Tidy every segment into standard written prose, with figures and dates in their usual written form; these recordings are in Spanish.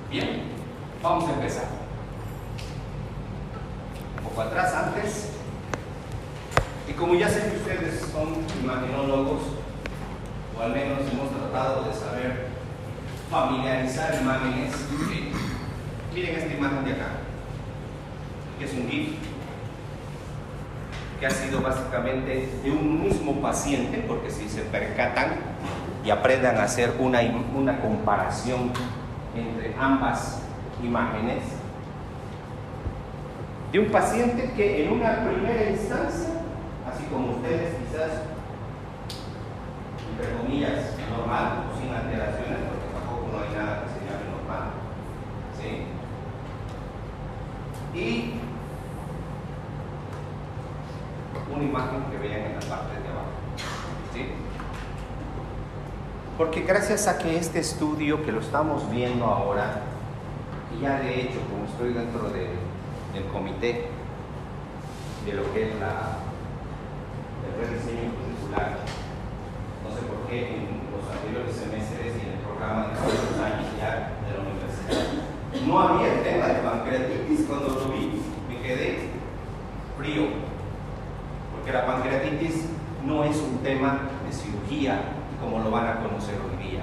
Bien, vamos a empezar. Un poco atrás, antes. Y como ya sé que ustedes son imagenólogos, o al menos hemos tratado de saber familiarizar imágenes, miren esta imagen de acá, que es un GIF, que ha sido básicamente de un mismo paciente, porque si se percatan y aprendan a hacer una comparación entre ambas imágenes, de un paciente que en una primera instancia, así como ustedes quizás, entre comillas, normal, o sin alteraciones, porque tampoco no hay nada que se llame normal, ¿sí? Y una imagen que vean en la parte de abajo, ¿sí? Porque gracias a que este estudio que lo estamos viendo ahora, y ya de hecho, como estoy dentro del comité de lo que es el rediseño curricular, no sé por qué en los anteriores semestres y en el programa de todos los años ya de la universidad no había el tema de pancreatitis. Cuando lo vi me quedé frío, porque la pancreatitis no es un tema de cirugía como lo van a conocer hoy día.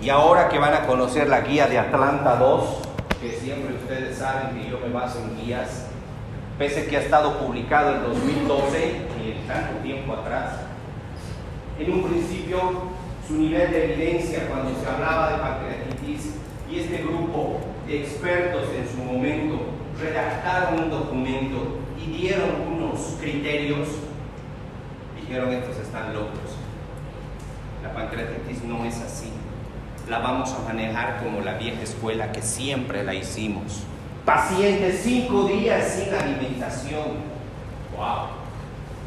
Y ahora que van a conocer la guía de Atlanta 2, que siempre ustedes saben que yo me baso en guías, pese que ha estado publicado en 2012 y en tanto tiempo atrás, en un principio su nivel de evidencia cuando se hablaba de pancreatitis, y este grupo de expertos en su momento redactaron un documento y dieron unos criterios, dijeron: estos están locos. La pancreatitis no es así. La vamos a manejar como la vieja escuela que siempre la hicimos. Pacientes 5 días sin alimentación. ¡Wow!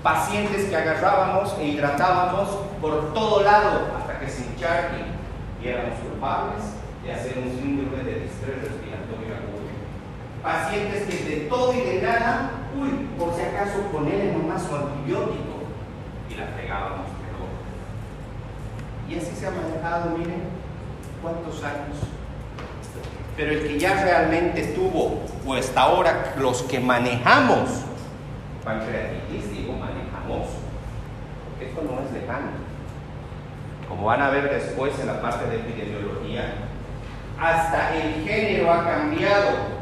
Pacientes que agarrábamos e hidratábamos por todo lado hasta que se encharquen y éramos culpables de hacer un síndrome de distrés respiratorio agudo. Pacientes que de todo y de nada, por si acaso ponerle nomás su antibiótico y la fregábamos peor. Y así se ha manejado, miren, ¿cuántos años? Pero el que ya realmente tuvo, o hasta ahora los que manejamos pancreatitis, digo manejamos, porque esto no es lejano. Como van a ver después en la parte de epidemiología, hasta el género ha cambiado.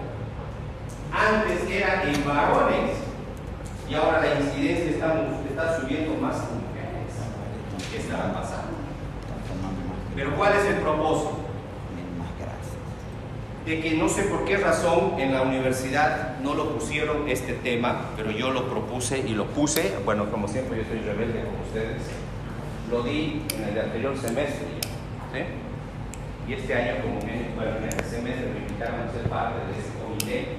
Antes era en varones y ahora la incidencia está subiendo más en mujeres. ¿Qué estará pasando? Pero ¿cuál es el propósito? De que no sé por qué razón en la universidad no lo pusieron este tema, pero yo lo propuse y lo puse. Bueno, como siempre yo soy rebelde como ustedes, lo di en el anterior semestre ya, ¿sí? Y este año, como en este semestre me invitaron a ser parte de ese comité,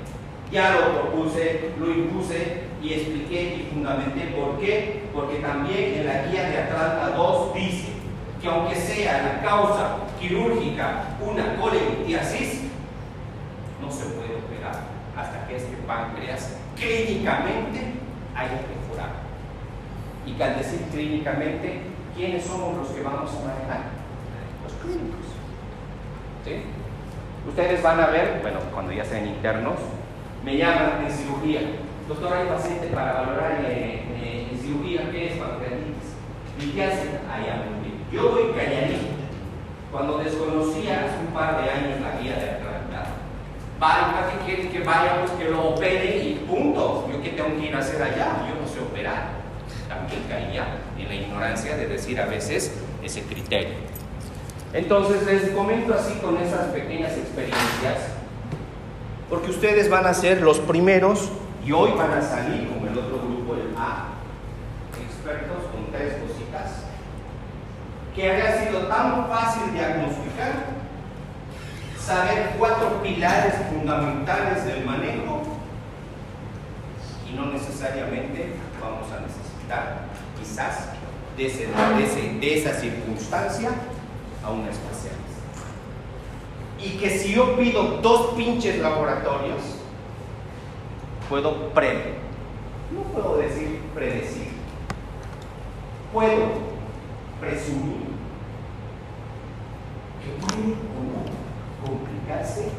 ya lo propuse, lo impuse y expliqué y fundamenté por qué. Porque también en la guía de Atlanta 2 dice que aunque sea la causa quirúrgica una colelitiasis, no se puede operar hasta que este páncreas clínicamente haya mejorado. Y que al decir clínicamente, ¿quiénes somos los que vamos a manejar? Los clínicos. ¿Sí? Ustedes van a ver, bueno, cuando ya sean internos, me llaman en cirugía: doctor, hay paciente para valorar en cirugía, ¿qué es pancreatitis? ¿Y qué hacen? Allá muy bien. Yo voy calladito. Cuando desconocía hace un par de años la guía de Atlanta, ¿para qué quieren que vaya? Pues que lo opere y punto. ¿Yo qué tengo que ir a hacer allá? Yo no sé operar. También caía en la ignorancia de decir a veces ese criterio. Entonces les comento así con esas pequeñas experiencias, porque ustedes van a ser los primeros y hoy van a salir, como el otro grupo, el A, expertos con 3 cositas que haya sido tan fácil diagnosticar, saber 4 pilares fundamentales del manejo, y no necesariamente vamos a necesitar quizás de esa circunstancia a un especialista. Y que si yo pido 2 pinches laboratorios, puedo no puedo decir predecir, puedo presumir que puede o no cumplir. complicarse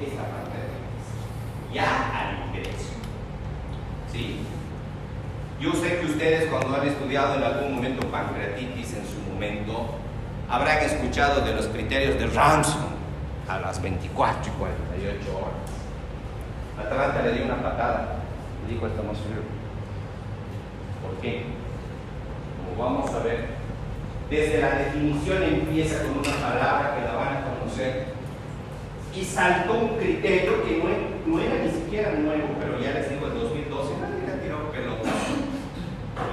esta pancreatitis, ya al ingreso. ¿Sí? Yo sé que ustedes, cuando han estudiado en algún momento pancreatitis en su momento, habrán escuchado de los criterios de Ransom a las 24 y 48 horas. Atlanta le dio una patada, le dijo: estamos fríos. ¿Por qué? Como vamos a ver, desde la definición empieza con una palabra que la van a conocer, y saltó un criterio que no era ni siquiera nuevo, pero ya les digo, en 2012 nadie le tiró pelota.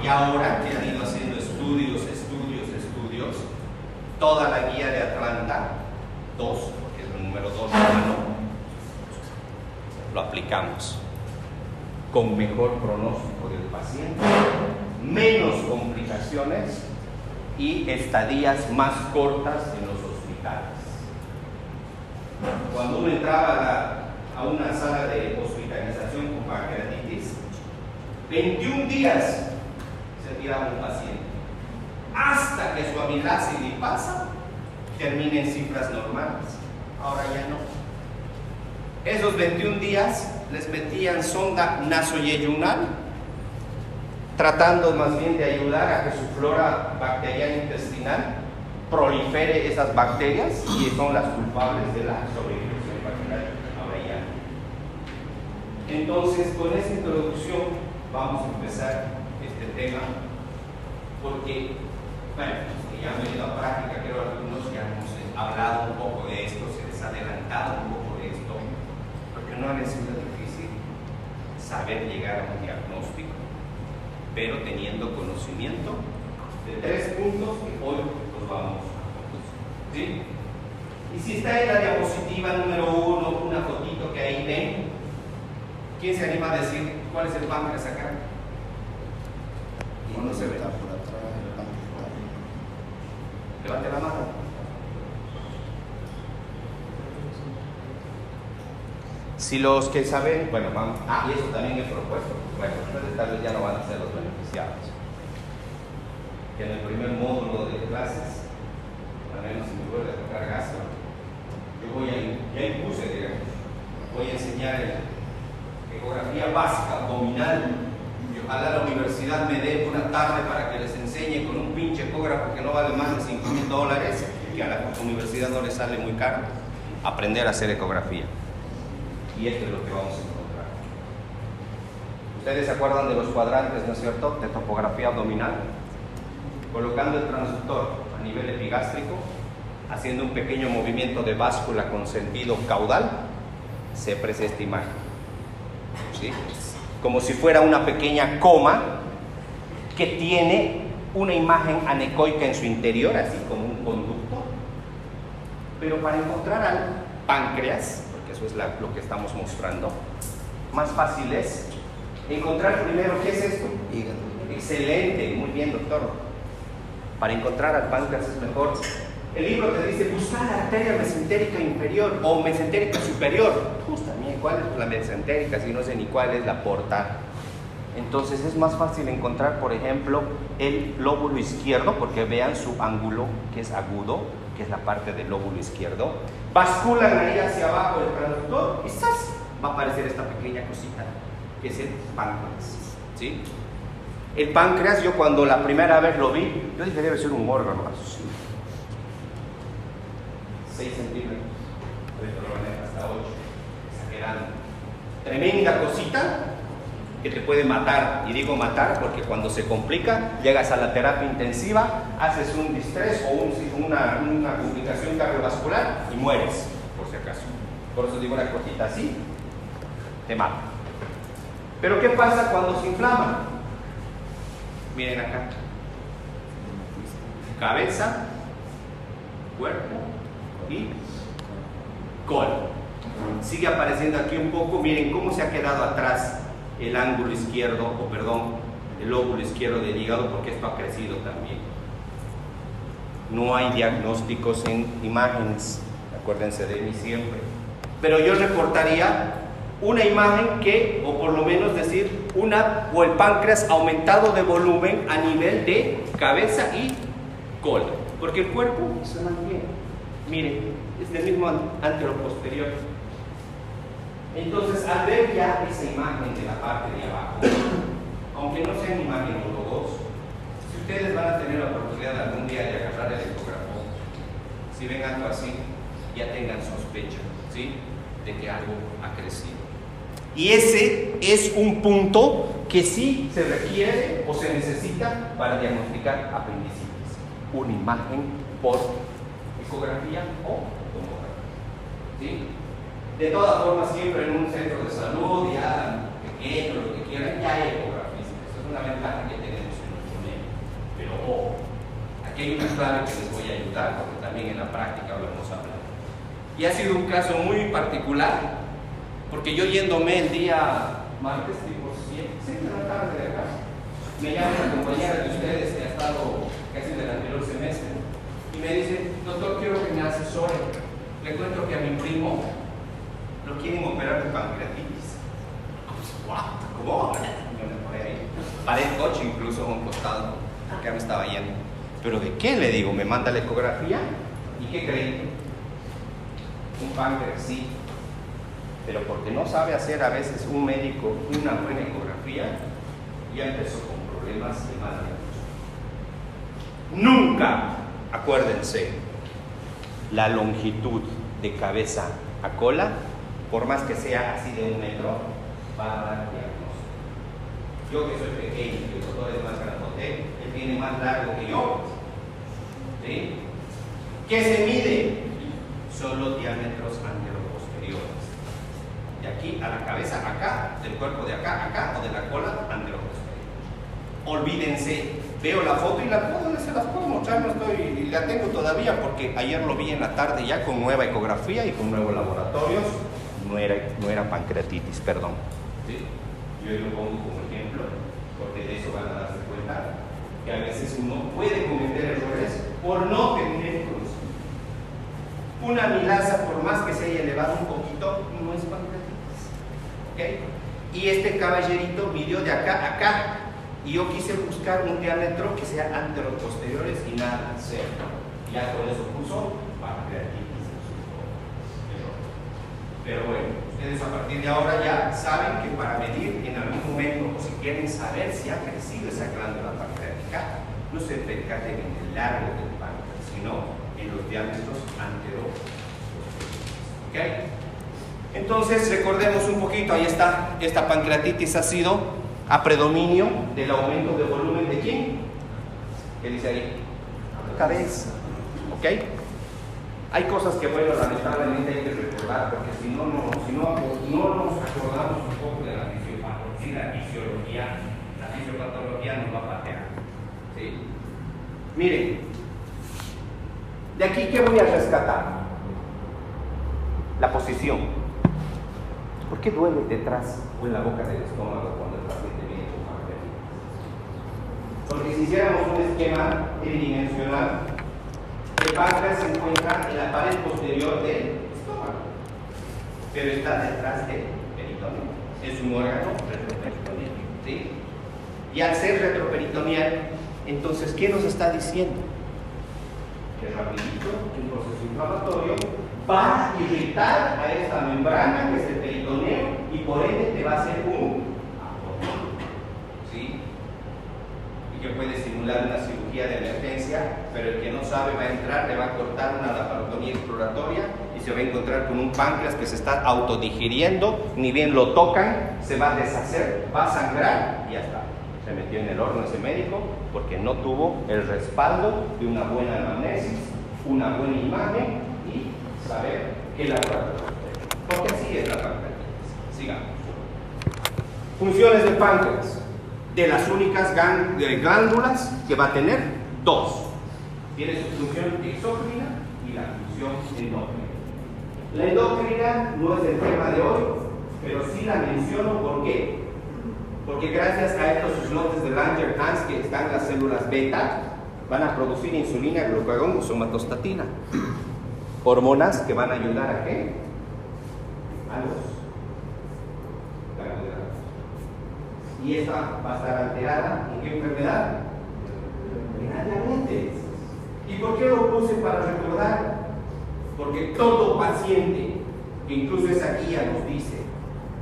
Y ahora que han ido haciendo estudios, toda la guía de Atlanta 2, porque es el número 2, lo aplicamos con mejor pronóstico del paciente, menos complicaciones y estadías más cortas en los hospitales. Cuando uno entraba a una sala de hospitalización con pancreatitis, 21 días se tiraba un paciente, hasta que su amilasa y lipasa terminen en cifras normales. Ahora ya no. Esos 21 días les metían sonda nasoyeyunal, tratando más bien de ayudar a que su flora bacteriana intestinal prolifere esas bacterias, y son las culpables de la sobreinfección bacteriana. Ahora ya. Entonces, con esta introducción vamos a empezar este tema, porque, bueno, ya han venido a práctica, creo algunos ya hemos hablado un poco de esto, se les ha adelantado un poco de esto, porque no les sido difícil saber llegar a un diagnóstico, pero teniendo conocimiento de 3 puntos que hoy los vamos a conocer. ¿Sí? Y si está en la diapositiva número 1, una fotito que ahí ven, ¿quién se anima a decir cuál es el páncreas acá? ¿O no se ve? Levante la mano. Si los que saben, bueno, vamos, y eso también es propuesto. Bueno, ustedes tal vez ya no van a ser los beneficiados. Que en el primer módulo de clases, al menos si me vuelve a tocar gasto, yo ya impuse, digamos, voy a enseñar ecografía básica, abdominal. Y ojalá la universidad me dé una tarde para que les enseñe con un pinche ecógrafo que no vale más de $5,000, que a la universidad no les sale muy caro, aprender a hacer ecografía. Y esto es lo que vamos a encontrar. Ustedes se acuerdan de los cuadrantes, ¿no es cierto?, de topografía abdominal. Colocando el transductor a nivel epigástrico, haciendo un pequeño movimiento de báscula con sentido caudal, se aprecia esta imagen. ¿Sí? Como si fuera una pequeña coma que tiene una imagen anecoica en su interior, así como un conducto. Pero para encontrar al páncreas, porque eso es lo que estamos mostrando, más fácil es encontrar primero, ¿qué es esto? Hígado. Excelente, muy bien, doctor. Para encontrar al páncreas es mejor. El libro te dice buscar la arteria mesentérica inferior o mesentérica superior. Justamente, ¿cuál es la mesentérica si no sé ni cuál es la portal? Entonces es más fácil encontrar, por ejemplo, el lóbulo izquierdo, porque vean su ángulo que es agudo, que es la parte del lóbulo izquierdo. Basculan ahí hacia abajo del transductor y ¡zas! Va a aparecer esta pequeña cosita, que es el páncreas. ¿Sí? El páncreas, yo cuando la primera vez lo vi, yo dije debe ser un órgano así. 6 centímetros, hasta 8, exagerando. Tremenda cosita que te puede matar, y digo matar porque cuando se complica, llegas a la terapia intensiva, haces un distrés o una complicación cardiovascular y mueres, por si acaso. Por eso digo una cosita así, te mata. Pero ¿qué pasa cuando se inflama? Miren acá, cabeza, cuerpo y cola. Sigue apareciendo aquí un poco. Miren cómo se ha quedado atrás el ángulo izquierdo, el lóbulo izquierdo del hígado, porque esto ha crecido también. No hay diagnósticos en imágenes, acuérdense de mí siempre. Pero yo reportaría una imagen que, o por lo menos decir, o el páncreas aumentado de volumen a nivel de cabeza y cola, porque el cuerpo se mantiene. Miren, es del mismo anteroposterior. Entonces, al ver ya esa imagen de la parte de abajo, aunque no sean imagenólogos, si ustedes van a tener la oportunidad algún día de agarrar el ecógrafo, si ven algo así, ya tengan sospecha, ¿sí?, de que algo ha crecido. Y ese es un punto que sí se requiere o se necesita para diagnosticar apendicitis. Una imagen por ecografía o tomografía, ¿sí? De todas formas, siempre en un centro de salud, ya pequeño, lo que quieran, ya hay ecografistas. Esa es una ventaja que tenemos en nuestro medio. Pero aquí hay una clave que les voy a ayudar, porque también en la práctica lo hemos hablado. Y ha sido un caso muy particular, porque yo yéndome el día martes, tipo 7 de la tarde de acá, me llama una compañera de ustedes que ha estado casi del anterior semestre, y me dice: doctor, quiero que me asesore. Le cuento que a mi primo lo quieren operar de pancreatitis. ¿Cómo? Yo me paré ahí. Paré el coche incluso a un costado, porque ya me estaba yendo. ¿Pero de qué? Le digo, me manda la ecografía. ¿Y qué creen? Un páncreas, sí. Pero porque no sabe hacer a veces un médico una buena ecografía, ya empezó con problemas de mal diagnóstico. Nunca, acuérdense, la longitud de cabeza a cola, por más que sea así de 1 metro, va a dar diagnóstico. Yo que soy pequeño y el doctor es más grandote, él tiene más largo que yo, ¿sí? ¿Qué se mide? Son los diámetros anteroposteriores. De aquí a la cabeza, acá, del cuerpo de acá, acá, o de la cola, anteroposterior. Olvídense, veo la foto y la puedo, se las puedo mostrar, no estoy, y la tengo todavía porque ayer lo vi en la tarde ya con nueva ecografía y con nuevos laboratorios. No era pancreatitis, perdón. ¿Sí? Yo lo pongo como ejemplo, porque de eso van a darse cuenta, que a veces uno puede cometer errores por no tener conocimiento. Una amilasa, por más que se haya elevado un poquito, no es pancreatitis. ¿Okay? Y este caballerito midió de acá a acá, y yo quise buscar un diámetro que sea anteroposteriores y nada, cero. Ya con eso puso pancreatitis. Pero bueno, ustedes a partir de ahora ya saben que para medir en algún momento, o si quieren saber si ha crecido esa glándula pancreática, no se percaten en el largo del páncreas, sino en los diámetros anteroposteriores. ¿Okay? Entonces, recordemos un poquito, ahí está, esta pancreatitis ha sido a predominio del aumento de volumen de ¿quién? ¿Qué dice ahí? Cabeza. ¿Ok? Hay cosas que, bueno, lamentablemente hay que recordar, porque si no nos acordamos un poco de la fisiología, la fisiopatología nos va a patear. ¿Sí? Miren, de aquí, ¿qué voy a rescatar? La posición. ¿Por qué duele detrás o en la boca del estómago cuando el paciente viene con pancreatitis? Porque si hiciéramos un esquema tridimensional, el páncreas se encuentra en la pared posterior del estómago, pero está detrás del peritoneo. Es un órgano retroperitoneal, ¿sí? Y al ser retroperitoneal, entonces, ¿qué nos está diciendo? Que rapidito un proceso inflamatorio va a irritar a esta membrana que es el peritoneo y por ende te va a hacer un aborto, ¿sí? Y que puede simular una cirugía de emergencia, pero el que no sabe va a entrar, le va a cortar una laparotomía exploratoria y se va a encontrar con un páncreas que se está autodigiriendo, ni bien lo tocan, se va a deshacer, va a sangrar y ya está. Se metió en el horno ese médico porque no tuvo el respaldo de una buena anamnesis, una buena imagen y saber qué laboratorio. Porque así es la pancreatitis. Sigamos. Funciones del páncreas. De las únicas glándulas que va a tener, 2. Tiene su función exócrina y la función endócrina. La endócrina no es el tema de hoy, pero sí la menciono. ¿Por qué? Porque gracias a estos islotes de Langerhans, que están las células beta, van a producir insulina, glucagón o somatostatina. Hormonas que van a ayudar a ¿qué? A los carbohidratos. Y esta va a estar alterada ¿en qué enfermedad? En la diabetes. ¿Y por qué lo puse para recordar? porque todo paciente, que incluso esa guía nos dice,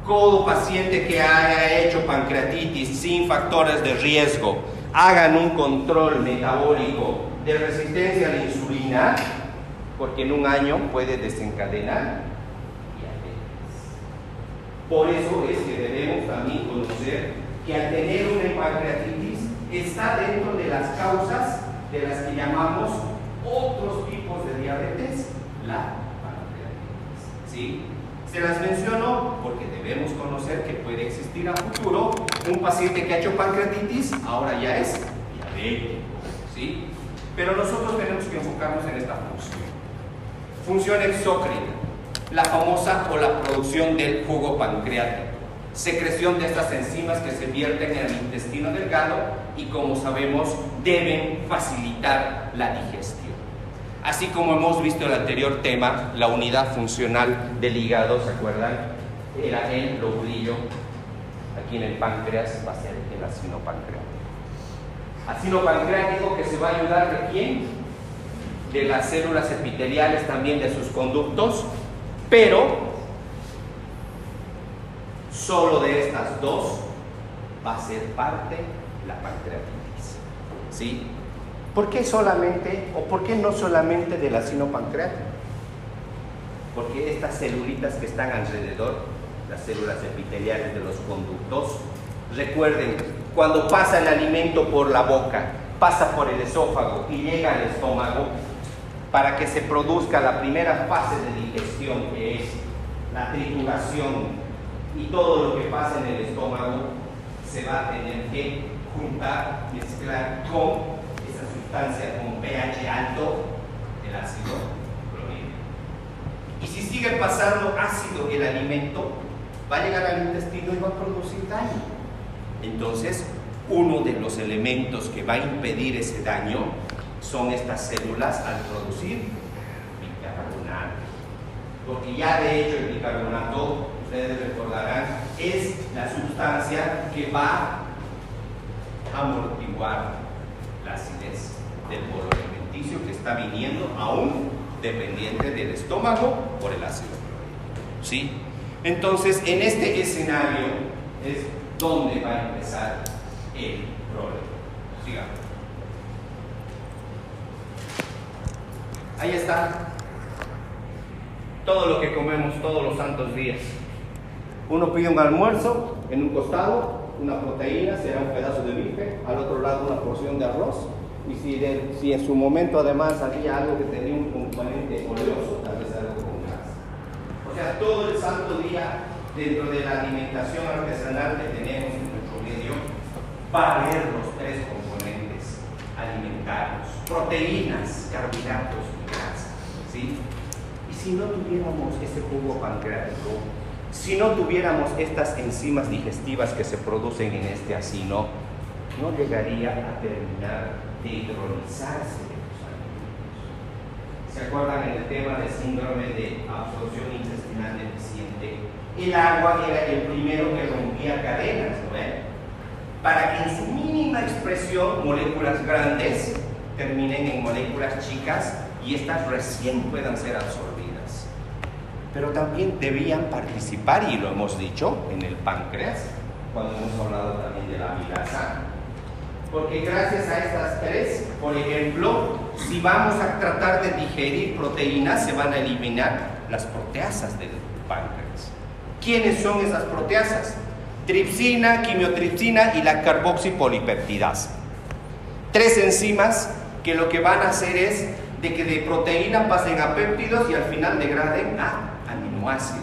todo paciente que haya hecho pancreatitis sin factores de riesgo, hagan un control metabólico de resistencia a la insulina, porque en un año puede desencadenar diabetes. Por eso es que debemos también conocer que al tener una pancreatitis está dentro de las causas de las que llamamos otros tipos de diabetes, la pancreatitis. ¿Sí? Se las menciono porque debemos conocer que puede existir a futuro un paciente que ha hecho pancreatitis, ahora ya es diabético. ¿Sí? Pero nosotros tenemos que enfocarnos en esta función. Función exócrina, la famosa o la producción del jugo pancreático, secreción de estas enzimas que se vierten en el intestino delgado y, como sabemos, deben facilitar la digestión. Así como hemos visto en el anterior tema, la unidad funcional del hígado, ¿se acuerdan? Era el lobulillo. Aquí en el páncreas va a ser el ácido pancreático. Ácido pancreático que se va a ayudar ¿de quién? De las células epiteliales, también de sus conductos, pero solo de estas dos va a ser parte la pancreatitis. ¿Sí? ¿Por qué solamente, o por qué no solamente del ácido pancreático? Porque estas celulitas que están alrededor, las células epiteliales de los conductos, recuerden, cuando pasa el alimento por la boca, pasa por el esófago y llega al estómago, para que se produzca la primera fase de digestión, que es la trituración, y todo lo que pasa en el estómago se va a tener que juntar, mezclar con esa sustancia con pH alto, el ácido clorhídrico. Y si sigue pasando ácido el alimento, va a llegar al intestino y va a producir daño. Entonces, uno de los elementos que va a impedir ese daño son estas células al producir bicarbonato. Porque ya de hecho el bicarbonato, ustedes recordarán, es la sustancia que va a amortiguar la acidez del bolo alimenticio que está viniendo aún dependiente del estómago por el ácido clorhídrico. ¿Sí? Entonces, en este escenario es donde va a empezar el problema. Sigamos. Ahí está todo lo que comemos todos los santos días. Uno pide un almuerzo, en un costado, una proteína, será un pedazo de bife, al otro lado una porción de arroz, y si en su momento además había algo que tenía un componente oleoso, tal vez algo con grasa. O sea, todo el santo día, dentro de la alimentación artesanal que tenemos en nuestro medio, va a haber los tres componentes alimentarios: proteínas, carbohidratos y grasa. ¿Sí? Y si no tuviéramos ese jugo pancreático, si no tuviéramos estas enzimas digestivas que se producen en este ácido, no llegaría a terminar de hidrolizarse de los alimentos. ¿Se acuerdan en el tema del síndrome de absorción intestinal deficiente? El agua era el primero que rompía cadenas, ¿no es? Para que en su mínima expresión moléculas grandes terminen en moléculas chicas y estas recién puedan ser absorbidas. Pero también debían participar, y lo hemos dicho, en el páncreas, cuando hemos hablado también de la amilasa. Porque gracias a estas tres, por ejemplo, si vamos a tratar de digerir proteínas, se van a eliminar las proteasas del páncreas. ¿Quiénes son esas proteasas? Tripsina, quimiotripsina y la carboxipolipeptidasa. Tres enzimas que lo que van a hacer es de que de proteína pasen a péptidos y al final degraden a aminoácidos.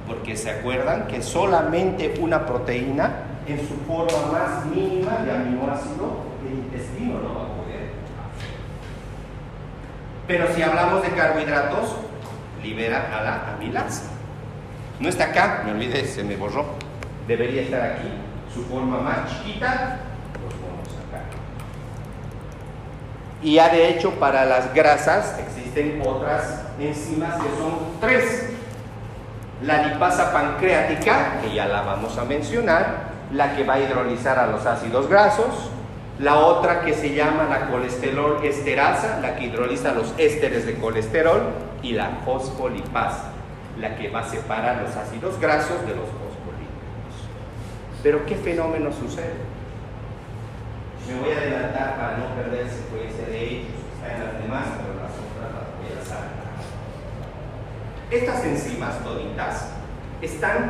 Porque se acuerdan que solamente una proteína en su forma más mínima de aminoácido el intestino no va a poder hacer. Pero si hablamos de carbohidratos, libera a la amilasa. No está acá, me olvidé, se me borró. Debería estar aquí, su forma más chiquita, los vamos a sacar. Y ya de hecho para las grasas existen otras enzimas que son tres. La lipasa pancreática, que ya la vamos a mencionar, la que va a hidrolizar a los ácidos grasos, La otra que se llama la colesterol esterasa, la que hidroliza los ésteres de colesterol, y la fosfolipasa, la que va a separar los ácidos grasos de los fosfolípidos. Pero ¿qué fenómeno sucede? Me voy a adelantar para no perder secuencia de ellos, está en las demás, pero las otras las voy a saltar. Estas enzimas toditas están,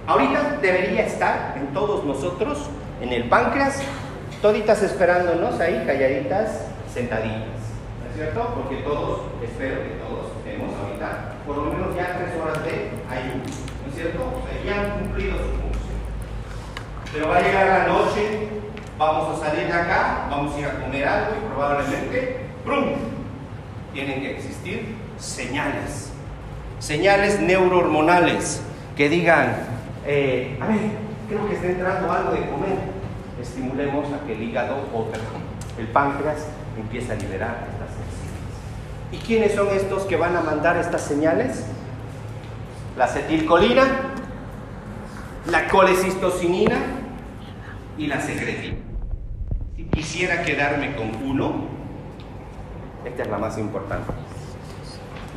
ahorita debería estar en todos nosotros, en el páncreas, toditas esperándonos ahí, calladitas, sentaditas, ¿no es cierto? Porque todos, espero que todos estemos ahorita, por lo menos ya 3 horas de ayuno, ¿no es cierto? O sea, ya han cumplido su función. Pero va a llegar la noche, vamos a salir de acá, vamos a ir a comer algo y probablemente, ¡brum!, tienen que existir señales, señales neurohormonales que digan, a ver, creo que está entrando algo de comer. Estimulemos a que el hígado, el páncreas, empiece a liberar estas enzimas. ¿Y quiénes son estos que van a mandar estas señales? La acetilcolina, la colecistocinina y la secretina. Si quisiera quedarme con uno, esta es la más importante,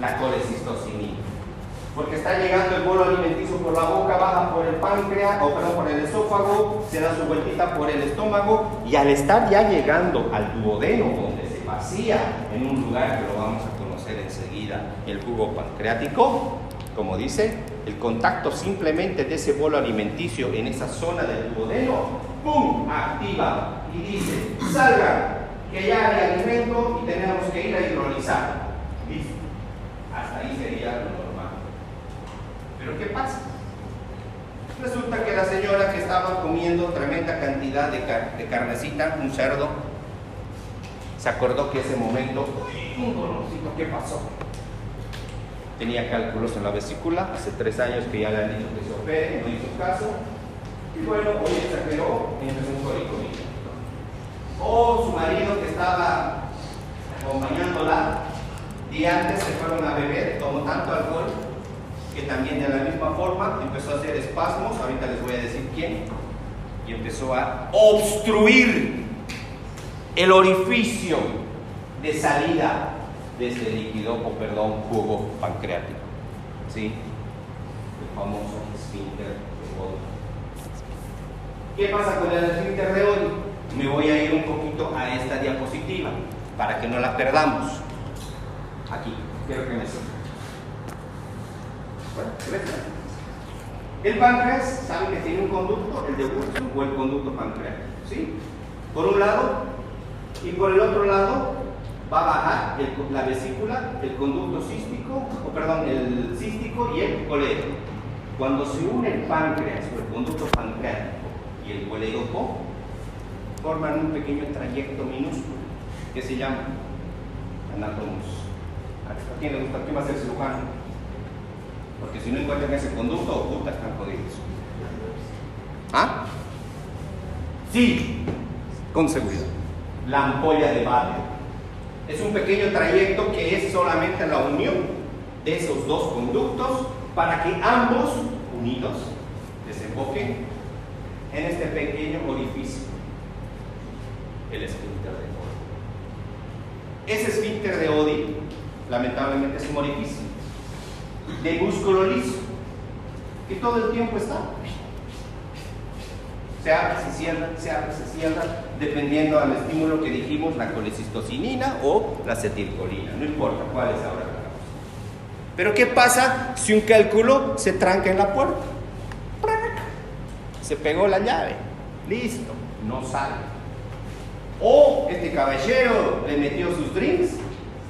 la colecistocinina. Porque está llegando el bolo alimenticio por la boca, baja por el páncreas, por el esófago, se da su vueltita por el estómago, y al estar ya llegando al duodeno, donde se vacía en un lugar que lo vamos a conocer enseguida, el jugo pancreático, como dice, el contacto simplemente de ese bolo alimenticio en esa zona del duodeno, ¡pum!, activa y dice, salgan, que ya hay alimento y tenemos que ir a hidrolizar. Listo. Hasta ahí sería lo normal. ¿Pero qué pasa? Resulta que la señora que estaba comiendo tremenda cantidad de carnecita, un cerdo, se acordó que ese momento, un dolorcito, ¿qué pasó? Tenía cálculos en la vesícula, hace 3 años que ya le han dicho que se opere, no hizo caso, y bueno, hoy exageró y empezó un colico. O su marido que estaba acompañándola, y antes se fueron a beber, tomó tanto alcohol, que también de la misma forma empezó a hacer espasmos, ahorita les voy a decir quién, y empezó a obstruir el orificio de salida de este líquido, jugo pancreático, ¿sí? El famoso esfínter de Oddi. ¿Qué pasa con el esfínter de Oddi? Me voy a ir un poquito a esta diapositiva, para que no la perdamos. Aquí, quiero que me sigan. El páncreas, saben que tiene un conducto, el de Wilson o el conducto pancreático, ¿sí? Por un lado, y por el otro lado va a bajar la vesícula, el conducto cístico, el cístico y el colédoco. Cuando se une el páncreas o el conducto pancreático y el colédoco, forman un pequeño trayecto minúsculo que se llama anatomos. ¿A quién le gusta? ¿Quién va a ser cirujano? Porque si no encuentran ese conducto, puta, están jodidos. ¿Ah? Sí, con seguridad. La ampolla de Barrett. Es un pequeño trayecto que es solamente la unión de esos dos conductos para que ambos, unidos, desemboquen en este pequeño orificio, el esfínter de Oddi. Ese esfínter de Oddi, lamentablemente, es un orificio de músculo liso, que todo el tiempo está. Se abre, se cierra, se abre, se cierra, dependiendo del estímulo que dijimos, la colecistocinina o la acetilcolina, no importa cuál es ahora la causa. Pero ¿qué pasa si un cálculo se tranca en la puerta? Se pegó la llave, listo, no sale. O este caballero le metió sus drinks,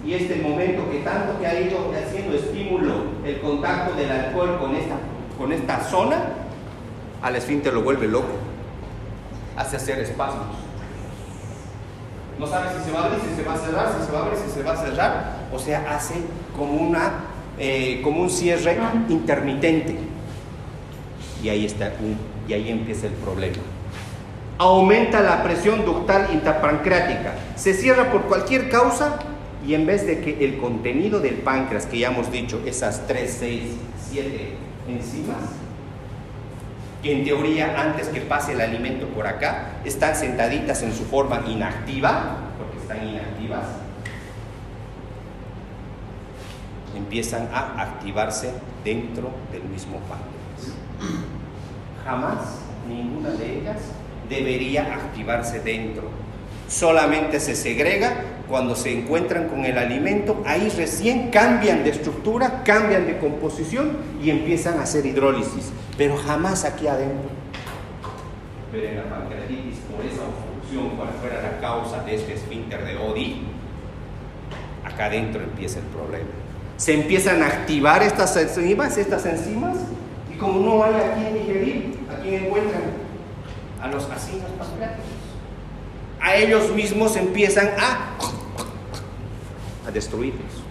y este momento que tanto que ha ido haciendo estímulo, el contacto del alcohol con esta zona, al esfínter lo vuelve loco, hace hacer espasmos. No sabe si se va a abrir, si se va a cerrar, si se va a abrir, si se va a cerrar, o sea, hace como un cierre intermitente. Y ahí empieza el problema. Aumenta la presión ductal intrapancreática, se cierra por cualquier causa. Y en vez de que el contenido del páncreas, que ya hemos dicho, esas 3, 6, 7 enzimas, que en teoría antes que pase el alimento por acá, están sentaditas en su forma inactiva, porque están inactivas, empiezan a activarse dentro del mismo páncreas. Jamás ninguna de ellas debería activarse dentro. Solamente se segrega cuando se encuentran con el alimento. Ahí recién cambian de estructura, cambian de composición y empiezan a hacer hidrólisis, pero jamás aquí adentro. Pero en la pancreatitis, por esa obstrucción, cual fuera la causa de este esfínter de Oddi, acá adentro empieza el problema. Se empiezan a activar estas enzimas, y como no hay a quién digerir, ¿a quién encuentran? A los acidos pancreáticos. A ellos mismos empiezan a destruirlos.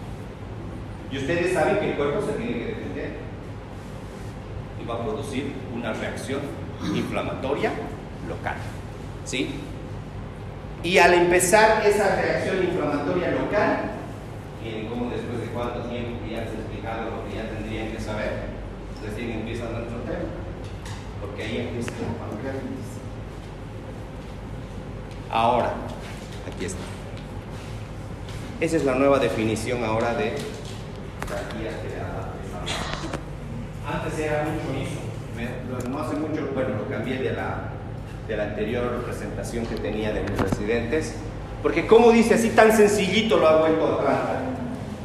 Y ustedes saben que el cuerpo se tiene que defender y va a producir una reacción inflamatoria local, ¿sí? Y al empezar esa reacción inflamatoria local, miren cómo después de cuánto tiempo que ya les he explicado lo que ya tendrían que saber, recién empieza nuestro tema, porque ahí empieza la pancreatitis. Ahora, aquí está. Esa es la nueva definición ahora de la guía que antes era un chorizo, no hace mucho, bueno, lo cambié de la anterior presentación que tenía de mis residentes, porque como dice así tan sencillito lo ha vuelto a tratar.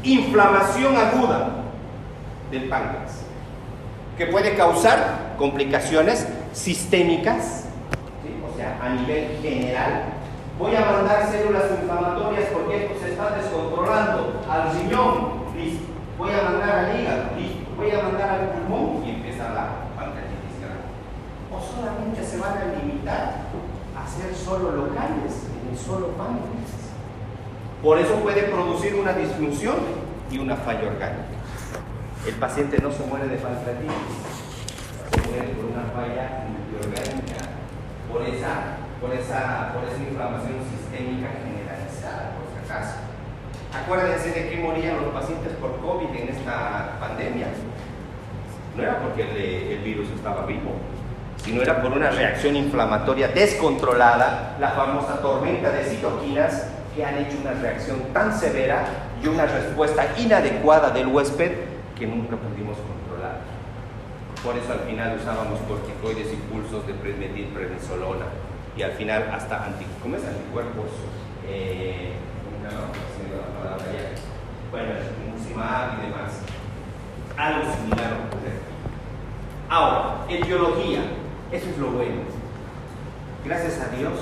Inflamación aguda del páncreas, que puede causar complicaciones sistémicas, ¿sí? O sea, a nivel general. Voy a mandar células inflamatorias porque esto se está descontrolando al riñón, listo. Voy a mandar al hígado, listo. Voy a mandar al pulmón y empieza la pancreatitis grave. O solamente se van a limitar a ser solo locales, en el solo páncreas. Por eso puede producir una disfunción y una falla orgánica. El paciente no se muere de pancreatitis, se muere por una falla multiorgánica, por esa inflamación sistémica generalizada, por si acaso. Acuérdense de que morían los pacientes por COVID en esta pandemia. No era porque el virus estaba vivo, sino era por una reacción inflamatoria descontrolada, la famosa tormenta de citoquinas, que han hecho una reacción tan severa y una respuesta inadecuada del huésped que nunca pudimos controlar. Por eso al final usábamos corticoides y pulsos de metilprednisolona. Y al final hasta anticuerpos, bueno, mucimab y demás. Algo similar ocurre. Ahora, etiología, eso es lo bueno. Gracias a Dios,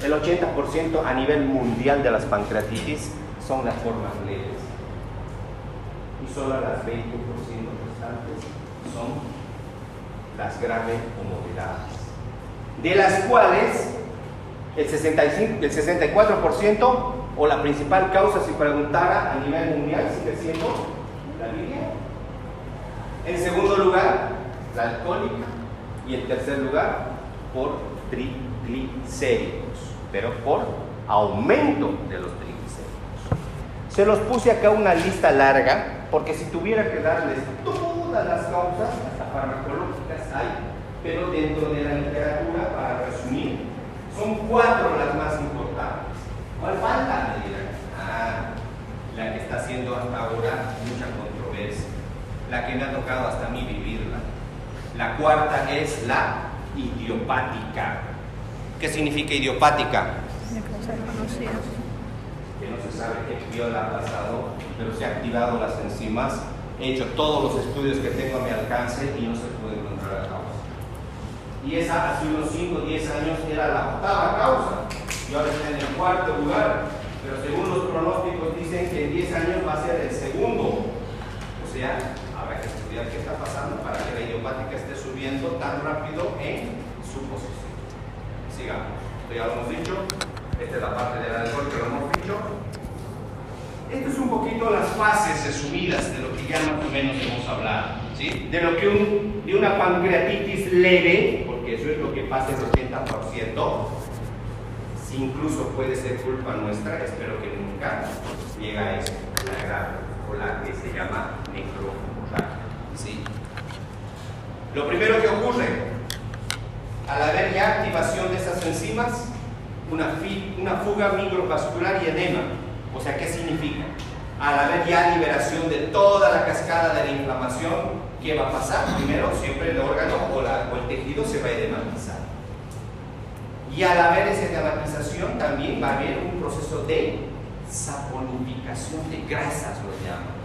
el 80% a nivel mundial de las pancreatitis son las formas leves. Y solo las 20% restantes son las graves o moderadas, de las cuales el 64% o la principal causa, si preguntara a nivel mundial, sigue siendo la virilidad. En segundo lugar, la alcohólica, y en tercer lugar, por triglicéridos, pero por aumento de los triglicéridos. Se los puse acá una lista larga, porque si tuviera que darles todas las causas, hasta farmacológicas hay, pero dentro de la literatura, para resumir, son 4 las más importantes. ¿Cuál falta? Me dirán. La que está haciendo hasta ahora mucha controversia, la que me ha tocado hasta a mí vivirla. La cuarta es la idiopática. ¿Qué significa idiopática? Que no se sabe qué viola ha pasado, pero se han activado las enzimas. He hecho todos los estudios que tengo a mi alcance y no se puede encontrar la causa. Y esa hace unos 5 o 10 años era la 8ª causa y ahora está en el 4º lugar, pero según los pronósticos dicen que en 10 años va a ser el 2º. O sea, habrá que estudiar qué está pasando para que la idiopática esté subiendo tan rápido en su posición. Sigamos, esto ya lo hemos dicho, esta es la parte del alcohol que lo hemos dicho. Esto es un poquito las fases resumidas de lo que ya más o menos hemos hablado, ¿sí? De lo que de una pancreatitis leve, porque eso es lo que pasa el 80%, si incluso puede ser culpa nuestra, espero que nunca llegue a eso, la grave, o la que se llama necroorragia, ¿sí? Lo primero que ocurre, al haber ya activación de esas enzimas, una fuga microvascular y edema. O sea, ¿qué significa? Al haber ya liberación de toda la cascada de la inflamación, ¿qué va a pasar? Primero, siempre el órgano o el tejido se va a edematizar. Y al haber esa edematización, también va a haber un proceso de saponificación de grasas, lo llaman,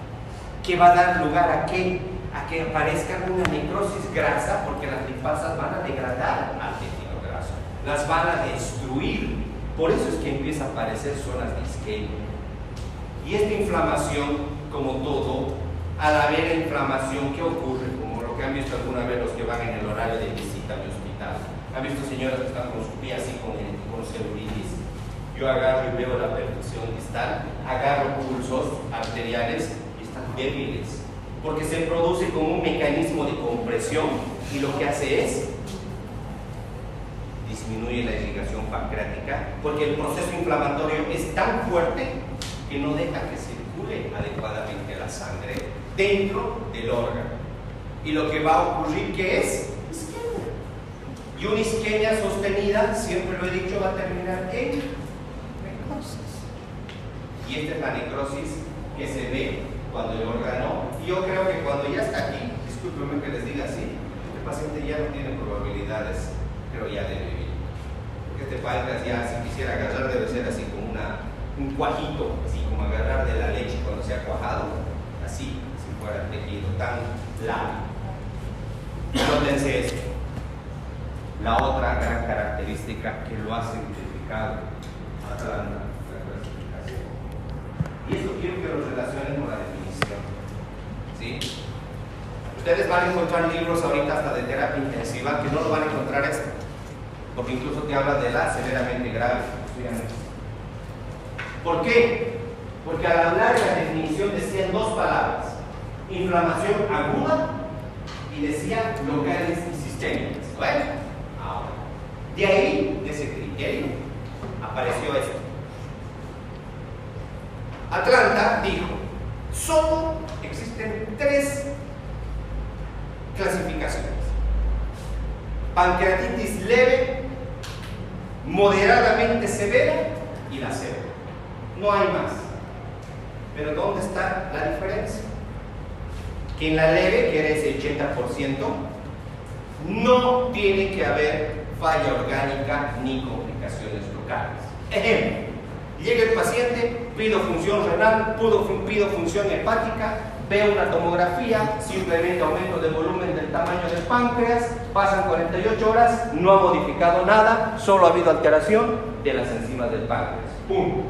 que va a dar lugar a que aparezca una necrosis grasa, porque las lipasas van a degradar al tejido graso, las van a destruir. Por eso es que empieza a aparecer zonas de isquemia. Y esta inflamación, como todo, al haber inflamación, ¿qué ocurre? Como lo que han visto alguna vez los que van en el horario de visita a mi hospital. ¿Han visto señoras que están con su pie así con celulitis? Yo agarro y veo la perfusión distal, agarro pulsos arteriales y están débiles, porque se produce como un mecanismo de compresión y lo que hace es disminuye la irrigación pancreática, porque el proceso inflamatorio es tan fuerte que no deja que circule adecuadamente la sangre dentro del órgano. Y lo que va a ocurrir, ¿qué es? Isquemia. Y una isquemia sostenida, siempre lo he dicho, va a terminar en necrosis. Y esta es la necrosis que se ve cuando el órgano, y yo creo que cuando ya está aquí, discúlpenme que les diga así, este paciente ya no tiene probabilidades, pero ya de vivir. Porque este páncreas ya, si quisiera agarrar, debe ser así como un cuajito, así como agarrar de la leche cuando se ha cuajado, así, si fuera el tejido tan largo. Nótense esto. La otra gran característica que lo ha simplificado Atlanta, la clasificación. Y esto quiero que lo relacionen con la definición. ¿Sí? Ustedes van a encontrar libros ahorita hasta de terapia intensiva que no lo van a encontrar esto, porque incluso te habla de la severamente grave. ¿Por qué? Porque al hablar de la definición decían dos palabras: inflamación aguda y decía locales y sistémicas. Bueno, ahora, de ahí, de ese criterio, apareció esto. Atlanta dijo: solo existen 3 clasificaciones: pancreatitis leve, moderadamente severa y la severa. No hay más. Pero ¿dónde está la diferencia? Que en la leve, que era ese 80%, no tiene que haber falla orgánica ni complicaciones locales. Ejemplo: llega el paciente, pido función renal, pido función hepática, veo una tomografía, simplemente aumento de volumen del tamaño del páncreas, pasan 48 horas, no ha modificado nada, solo ha habido alteración de las enzimas del páncreas. ¡Pum!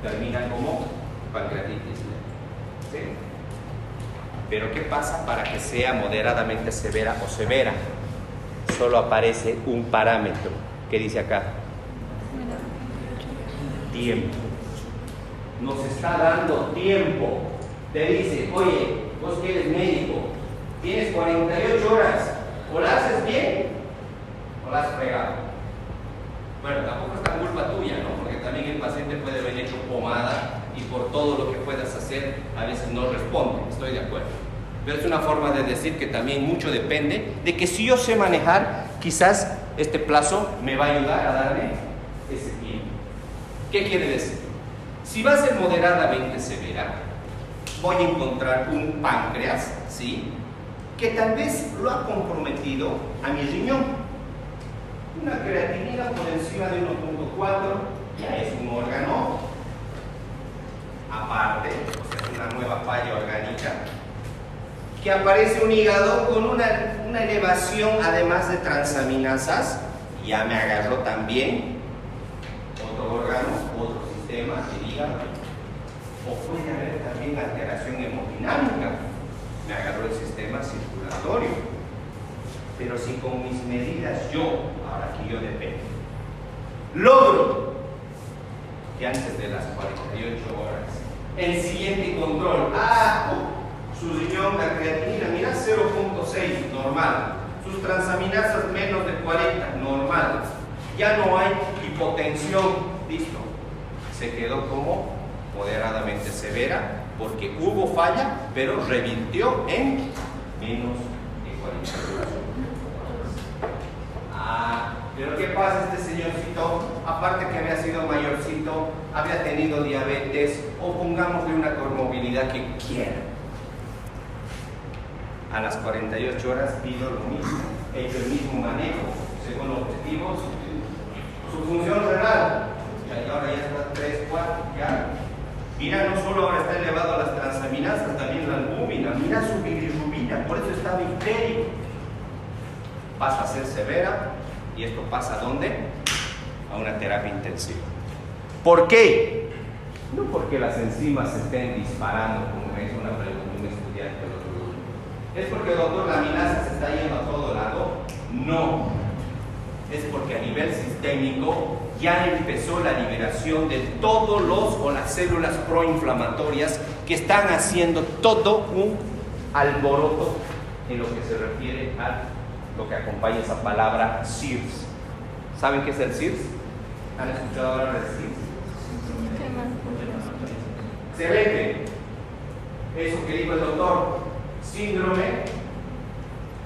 Termina como pancreatitis leve. ¿Sí? Pero ¿qué pasa para que sea moderadamente severa o severa? Solo aparece un parámetro. ¿Qué dice acá? Tiempo. Nos está dando tiempo. Te dice: oye, vos que eres médico, tienes 48 horas, o la haces bien o la has fregado. Bueno, tampoco es tan culpa tuya, ¿no? Porque también el paciente puede venir hecho pomada y por todo lo que puedas hacer a veces no responde. Estoy de acuerdo. Pero es una forma de decir que también mucho depende de que si yo sé manejar, quizás este plazo me va a ayudar a darle ese tiempo. ¿Qué quiere decir? Si va a ser moderadamente severa, voy a encontrar un páncreas, ¿sí?, que tal vez lo ha comprometido a mi riñón. Una creatinina por encima de 1.4 ya es un órgano aparte, o sea, es una nueva falla orgánica. Que aparece un hígado con una elevación, además de transaminasas, ya me agarró también otro órgano, otro sistema, el hígado. O puede haber también alteración hemodinámica, me agarró el sistema circulatorio. Pero si con mis medidas yo, ahora aquí yo dependo, logro que antes de las 48 horas, el siguiente control, su riñón, la creatinina, mira, 0.6, normal, sus transaminasas menos de 40, normal, ya no hay hipotensión, listo, se quedó como moderadamente severa, porque hubo falla, pero revirtió en menos de 40 horas. tenido diabetes o pongámosle una comorbilidad que quiera. A las 48 horas pido lo mismo, he hecho el mismo manejo, según los objetivos, su función renal, y ahora ya está 3, 4, ya. Mira, no solo ahora está elevado a las transaminasas, también la albúmina, mira su bilirrubina, por eso está biférico. Pasa a ser severa, y esto pasa ¿a dónde? A una terapia intensiva. ¿Por qué? No porque las enzimas se estén disparando, como me hizo una pregunta un estudiante el otro día. ¿Es porque, doctor, la aminasa se está yendo a todo lado? No. Es porque a nivel sistémico ya empezó la liberación de todos los o las células proinflamatorias que están haciendo todo un alboroto en lo que se refiere a lo que acompaña esa palabra CIRS. ¿Saben qué es el CIRS? ¿Han escuchado hablar del CIRS? Excelente. Eso que dijo el doctor, síndrome.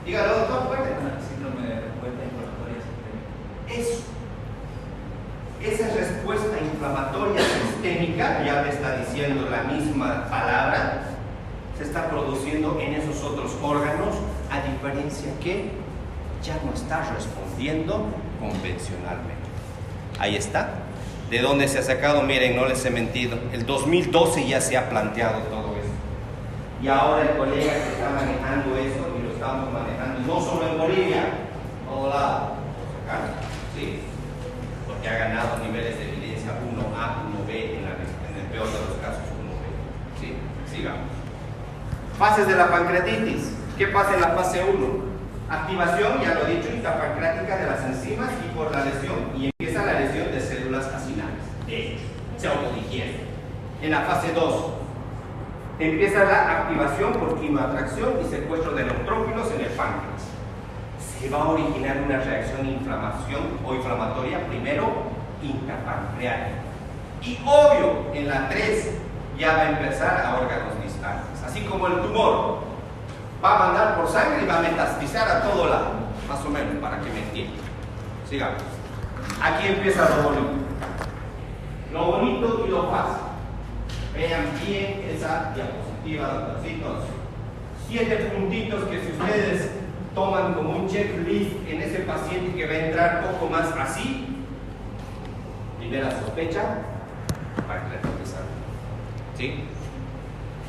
Dígalo, doctor, fuerte. Síndrome de respuesta inflamatoria sistémica. Eso. Esa respuesta inflamatoria sistémica, ya me está diciendo la misma palabra, se está produciendo en esos otros órganos, a diferencia que ya no está respondiendo convencionalmente. Ahí está. ¿De dónde se ha sacado? Miren, no les he mentido. El 2012 ya se ha planteado todo esto. Y ahora el colega que está manejando eso, y lo estamos manejando, no solo en Bolivia, en todo lado, acá, ¿sí? Porque ha ganado niveles de evidencia 1A, 1B, en el peor de los casos 1B. ¿Sí? Sigamos. Fases de la pancreatitis. ¿Qué pasa en la fase 1? Activación, ya lo he dicho, intrapancreática de las enzimas y por la lesión, y empieza la lesión de células acinales. Se autodigiere. En la fase 2, empieza la activación por quimioatracción y secuestro de neutrófilos en el páncreas. Se va a originar una reacción de inflamación o inflamatoria, primero intrapancreática. Y obvio, en la 3 ya va a empezar a órganos distantes. Así como el tumor va a mandar por sangre y va a metastizar a todo lado, más o menos, para que me entiendan. Sigamos. Aquí empieza lo bonito. Lo bonito y lo fácil. Vean bien esa diapositiva, doctorcitos. 7 puntitos que si ustedes toman como un checklist en ese paciente que va a entrar poco más así, primera sospecha, pancreatitis aguda. ¿Sí?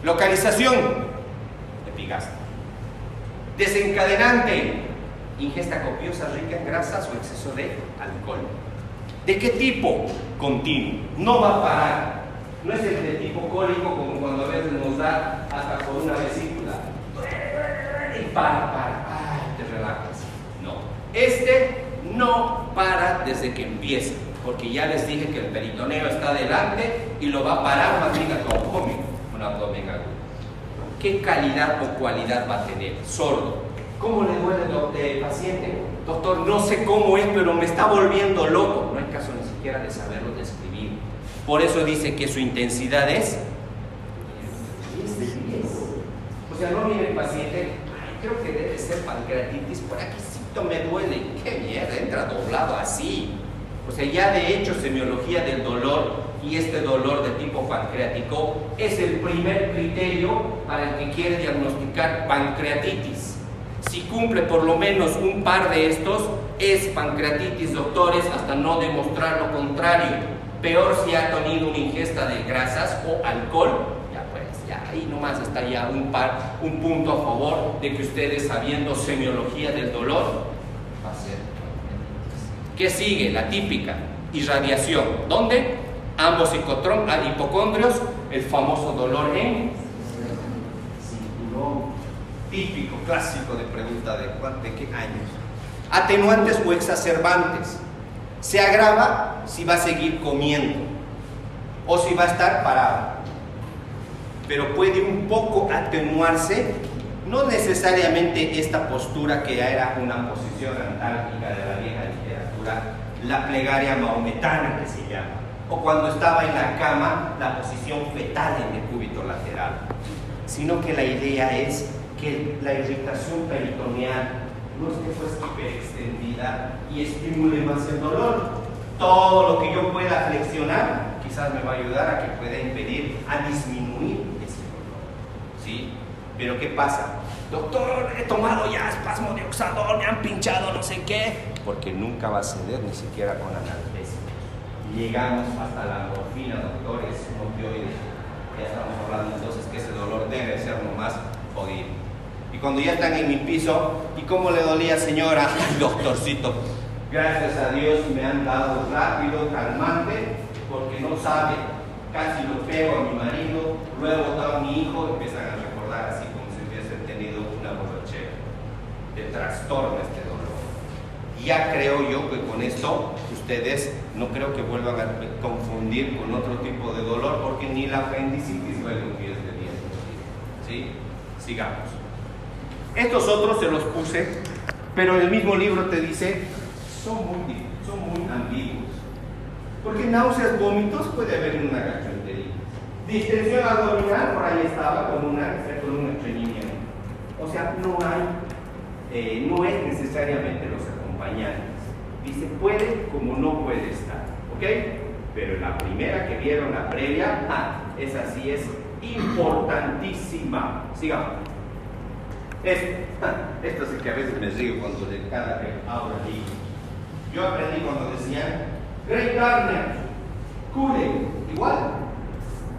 Localización, epigastria. Desencadenante, ingesta copiosa rica en grasas o exceso de alcohol. ¿De qué tipo? Continuo, no va a parar. No es el de tipo cólico como cuando a veces nos da hasta por una vesícula. Y para, te relajas. No, este no para desde que empieza, porque ya les dije que el peritoneo está adelante y lo va a parar más bien un abdomen agudo. ¿Qué calidad o cualidad va a tener? Sordo. ¿Cómo le duele el paciente? Doctor, no sé cómo es, pero me está volviendo loco. No hay caso ni siquiera de saberlo describir. Por eso dice que su intensidad es 10 de 10. O sea, no viene el paciente, ay, creo que debe ser pancreatitis, por aquí me duele. ¡Qué mierda! Entra doblado así. O sea, ya de hecho, semiología del dolor y este dolor de tipo pancreático es el primer criterio para el que quiere diagnosticar pancreatitis. Si cumple por lo menos un par de estos, es pancreatitis, doctores, hasta no demostrar lo contrario. Peor si ha tenido una ingesta de grasas o alcohol, ya pues, ya ahí nomás está ya un punto a favor de que ustedes, sabiendo semiología del dolor, va a ser pancreatitis. ¿Qué sigue? La típica, irradiación. ¿Dónde? Ambos hipocondrios, el famoso dolor en cinturón. Típico, clásico de pregunta de qué años. Atenuantes o exacerbantes. Se agrava si va a seguir comiendo o si va a estar parado. Pero puede un poco atenuarse, no necesariamente esta postura que era una posición antártica de la vieja literatura, la plegaria maometana que se llama, o cuando estaba en la cama, la posición fetal en el cúbito lateral, sino que la idea es que la irritación peritoneal no es que fuese hiperextendida y estimule más el dolor. Todo lo que yo pueda flexionar, que quizás me va a ayudar a que pueda impedir, a disminuir ese dolor. ¿Sí? Pero ¿qué pasa? Doctor, he tomado ya espasmo de oxador, me han pinchado no sé qué. Porque nunca va a ceder ni siquiera con analgésicos. Llegamos hasta la morfina, doctores, opioides. Ya estamos hablando entonces que ese dolor debe ser lo más jodido. Y cuando ya están en mi piso, ¿y cómo le dolía, señora? Ay, doctorcito, gracias a Dios me han dado rápido, calmante, porque no sabe, casi lo pego a mi marido, luego a mi hijo, empiezan a recordar así como si hubiesen tenido una borrachera. Le trastorna este dolor. Ya creo yo que con esto ustedes no creo que vuelvan a confundir con otro tipo de dolor, porque ni la apendicitis duele un 10 de 10. ¿Sí? Sigamos. Estos otros se los puse, pero el mismo libro te dice, son muy ambiguos. Porque náuseas, vómitos, puede haber una gastroenteritis. Distensión abdominal, por ahí estaba, con una estreñimiento. O sea, no es necesariamente los acompañantes. Dice, puede como no puede estar. ¿Ok? Pero la primera que vieron, la previa, esa sí es importantísima. Sigamos. Esto sí que a veces me río cuando de cada que abro el libro. Yo aprendí cuando decían Great Garner, Cullen, igual.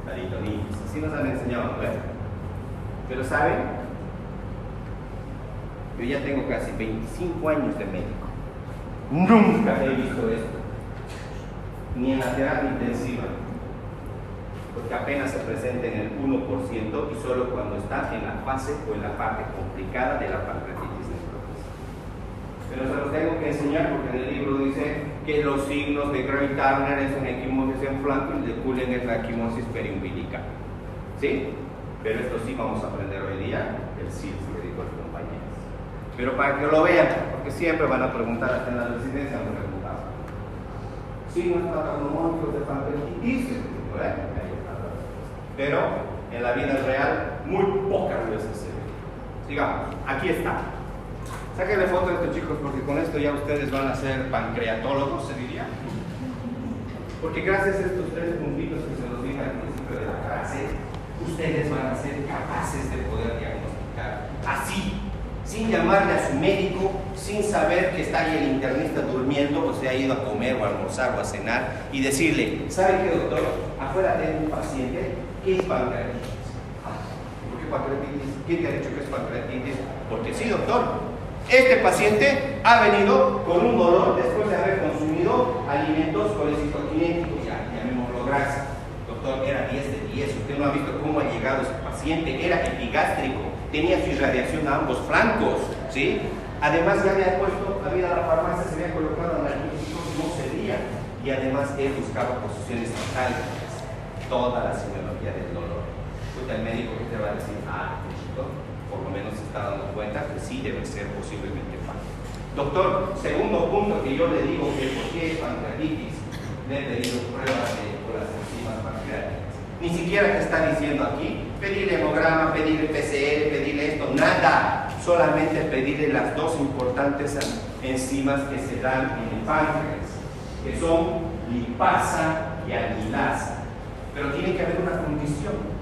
Clarito, niños, así nos han enseñado a ver. Pero ¿saben? Yo ya tengo casi 25 años de médico. Nunca he visto esto, ni en la terapia intensiva, porque apenas se presenta en el 1% y solo cuando está en la fase o en la parte complicada de la pancreatitis necrótica. Pero se los tengo que enseñar porque en el libro dice que los signos de Great Turner es una equimosis en flanco y de Cullen es la equimosis periumbilical. ¿Sí? Pero esto sí vamos a aprender hoy día, el SILS que dijo el compañero. Pero para que lo vean, porque siempre van a preguntar, hasta en la residencia me preguntaban. Signos patológicos de pancreatitis, ¿verdad? Pero en la vida real muy pocas veces se ve. Sigamos, aquí está. Sáquenle foto de estos chicos porque con esto ya ustedes van a ser pancreatólogos, se diría. Porque gracias a estos 3 puntitos que se los dije al principio de la clase, ustedes van a ser capaces de poder diagnosticar así, sin llamarle a su médico, sin saber que está ahí el internista durmiendo o se ha ido a comer o a almorzar o a cenar y decirle, ¿sabe qué, doctor? Afuera tengo un paciente que es pancreatitis. ¿Por qué pancreatitis? ¿Quién te ha dicho que es pancreatitis? Porque sí, doctor. Este paciente ha venido con un dolor después de haber consumido alimentos colecitoquinéticos, llamémoslo grasa. Doctor, era 10 de 10. Usted no ha visto cómo ha llegado ese paciente. Era epigástrico. Tenía su irradiación a ambos flancos. ¿Sí? Además, ya había había a la farmacia, se había colocado analgésicos, no cedía. Y además, él buscaba posiciones altálgicas. Toda la semiología del dolor. El médico que te va a decir, por lo menos se está dando cuenta que sí debe ser posiblemente pánico. Doctor, segundo punto que yo le digo que por qué es pancreatitis, le he pedido pruebas por las enzimas pancreáticas. Ni siquiera te está diciendo aquí, pedirle hemograma, pedirle PCR, pedirle esto, nada. Solamente pedirle las 2 importantes enzimas que se dan en el páncreas, que son lipasa y amilasa. Pero tiene que haber una condición.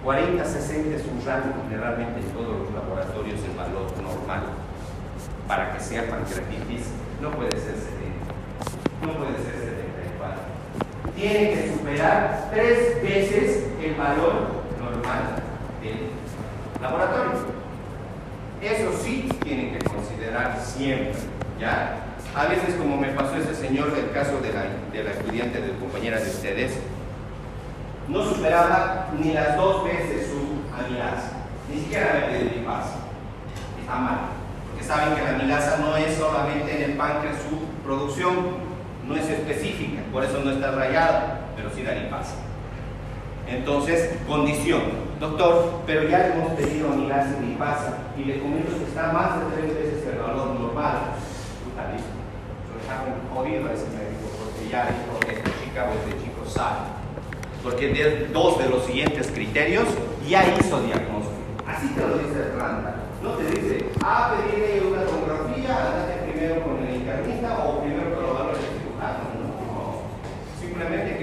40-60 es un rango generalmente en todos los laboratorios de valor normal. Para que sea pancreatitis, no puede ser 70, no puede ser 74. Tiene que superar 3 veces el valor normal del laboratorio. Eso sí tienen que considerar siempre, ¿ya? A veces, como me pasó ese señor del caso de la estudiante de compañera de ustedes, no superaba ni las 2 veces su amilasa, ni siquiera le pedí lipasa. Está mal, porque saben que la amilasa no es solamente en el páncreas su producción, no es específica, por eso no está rayada, pero sí la lipasa. Entonces, condición, doctor, pero ya le hemos pedido amilasa y lipasa y le comento que está más de 3 veces el valor normal. Está listo. Lo dejaron jodido a ese médico porque ya dijo esta chica o este chico sabe. Porque de 2 de los siguientes criterios ya hizo diagnóstico. Así te lo dice Atlanta. No te dice, pedirle una tomografía, andate primero con el internista o primero con los valores de cirujano. No. Simplemente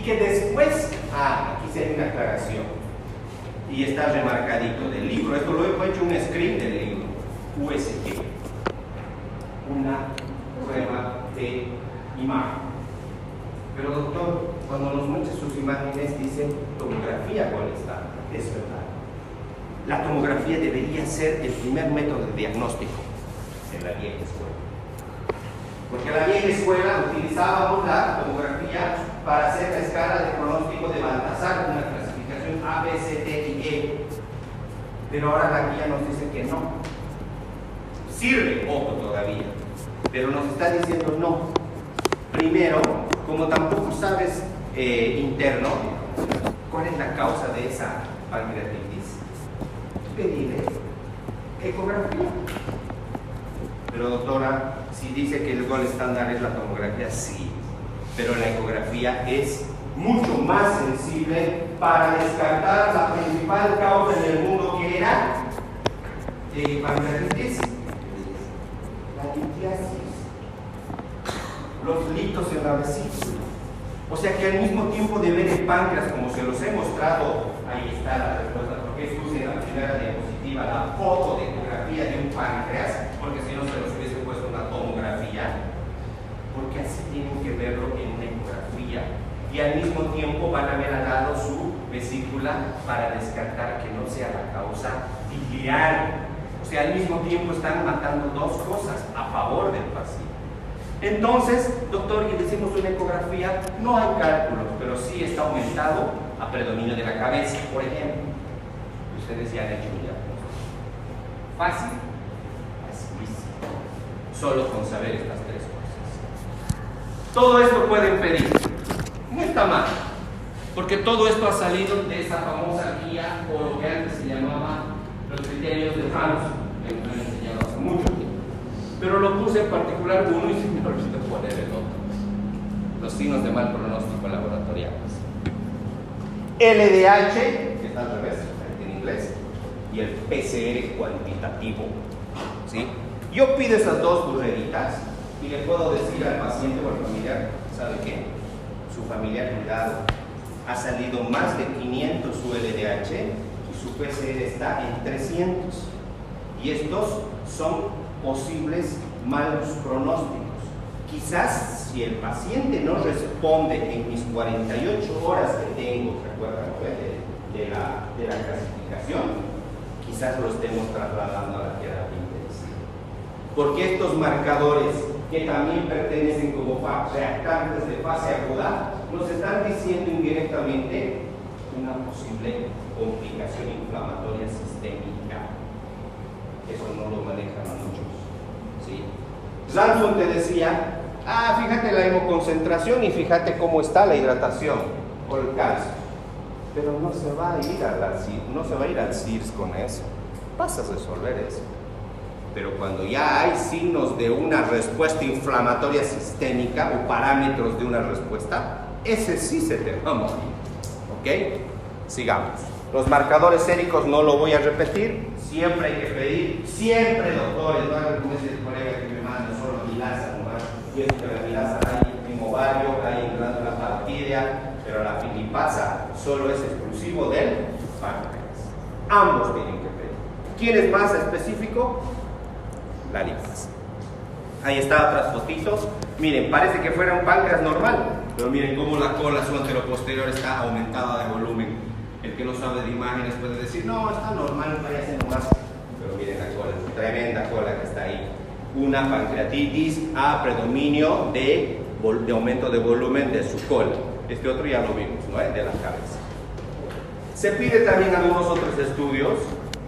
que después, aquí se hay una aclaración, y está remarcadito del libro, esto lo he hecho un screen del libro, USG, una prueba de imagen. Pero doctor, cuando nos muestra sus imágenes dice tomografía, ¿cuál está? Es verdad. La tomografía debería ser el primer método de diagnóstico en la vieja escuela. Porque en la vieja escuela utilizábamos la tomografía para hacer la escala de pronóstico de Baltasar, una clasificación A, B, C, D y E. Pero ahora la guía nos dice que no. Sirve, ojo todavía, pero nos está diciendo no. Primero, como tampoco sabes interno cuál es la causa de esa pancreatitis, pedirle ecografía. Pero doctora, si dice que el gol estándar es la tomografía, sí, pero la ecografía es mucho más sensible para descartar la principal causa en el mundo, que era pancreatitis, la litiasis, los litos en la vesícula. O sea que al mismo tiempo de ver el páncreas, como se los he mostrado, ahí está la respuesta, porque puse en la primera diapositiva la foto de ecografía de un páncreas, porque si no se los hubiese puesto una tomografía, porque así tienen que verlo en una ecografía, y al mismo tiempo van a ver al lado su vesícula para descartar que no sea la causa biliar. O sea, al mismo tiempo están matando dos cosas a favor del paciente. Entonces, doctor, y decimos una ecografía, no hay cálculos, pero sí está aumentado a predominio de la cabeza, por ejemplo. Ustedes ya han hecho un diagnóstico. Fácil, facilísimo. Solo con saber estas tres cosas. Todo esto pueden pedir. No está mal, porque todo esto ha salido de esa famosa guía, o lo que antes se llamaba los criterios de Hanson, que me han enseñado hace mucho tiempo. Pero lo puse en particular uno y se me olvidó poner el otro. Los signos de mal pronóstico laboratoriales. LDH, que está al revés, en inglés, y el PCR cuantitativo. ¿Sí? Yo pido esas dos burreritas y le puedo decir al paciente o al familiar, ¿sabe qué? Su familiar, cuidado, ha salido más de 500 su LDH y su PCR está en 300. Y estos son posibles malos pronósticos. Quizás si el paciente no responde en mis 48 horas que tengo, recuerdan, de la clasificación, quizás lo estemos trasladando a la terapia intensiva. Porque estos marcadores, que también pertenecen como reactantes de fase aguda, nos están diciendo indirectamente una posible complicación inflamatoria sistémica. Eso no lo manejan muchos. ¿Sí? Samson te decía, fíjate la hemoconcentración y fíjate cómo está la hidratación o el calcio. Pero no se va a ir al CIRS con eso. Vas a resolver eso. Pero cuando ya hay signos de una respuesta inflamatoria sistémica o parámetros de una respuesta, ese sí se te va a morir. ¿Ok? Sigamos. Los marcadores séricos no lo voy a repetir. Siempre hay que pedir, siempre, doctores, no hagan como ese colega que me manda solo milasa nomás. Y es que la milasa hay en ovario, hay en glándula parotídea, pero la filipasa solo es exclusivo del páncreas. Ambos tienen que pedir. ¿Quién es más específico? La lipasa. Ahí está otras fotitos. Miren, parece que fuera un páncreas normal, pero miren cómo la cola, su anteroposterior está aumentada de volumen. El que no sabe de imágenes puede decir, no, está normal, parece nomás. Pero miren la cola, tremenda cola que está ahí. Una pancreatitis a predominio de aumento de volumen de su cola. Este otro ya lo vimos, ¿no? De la cabeza. Se pide también algunos otros estudios,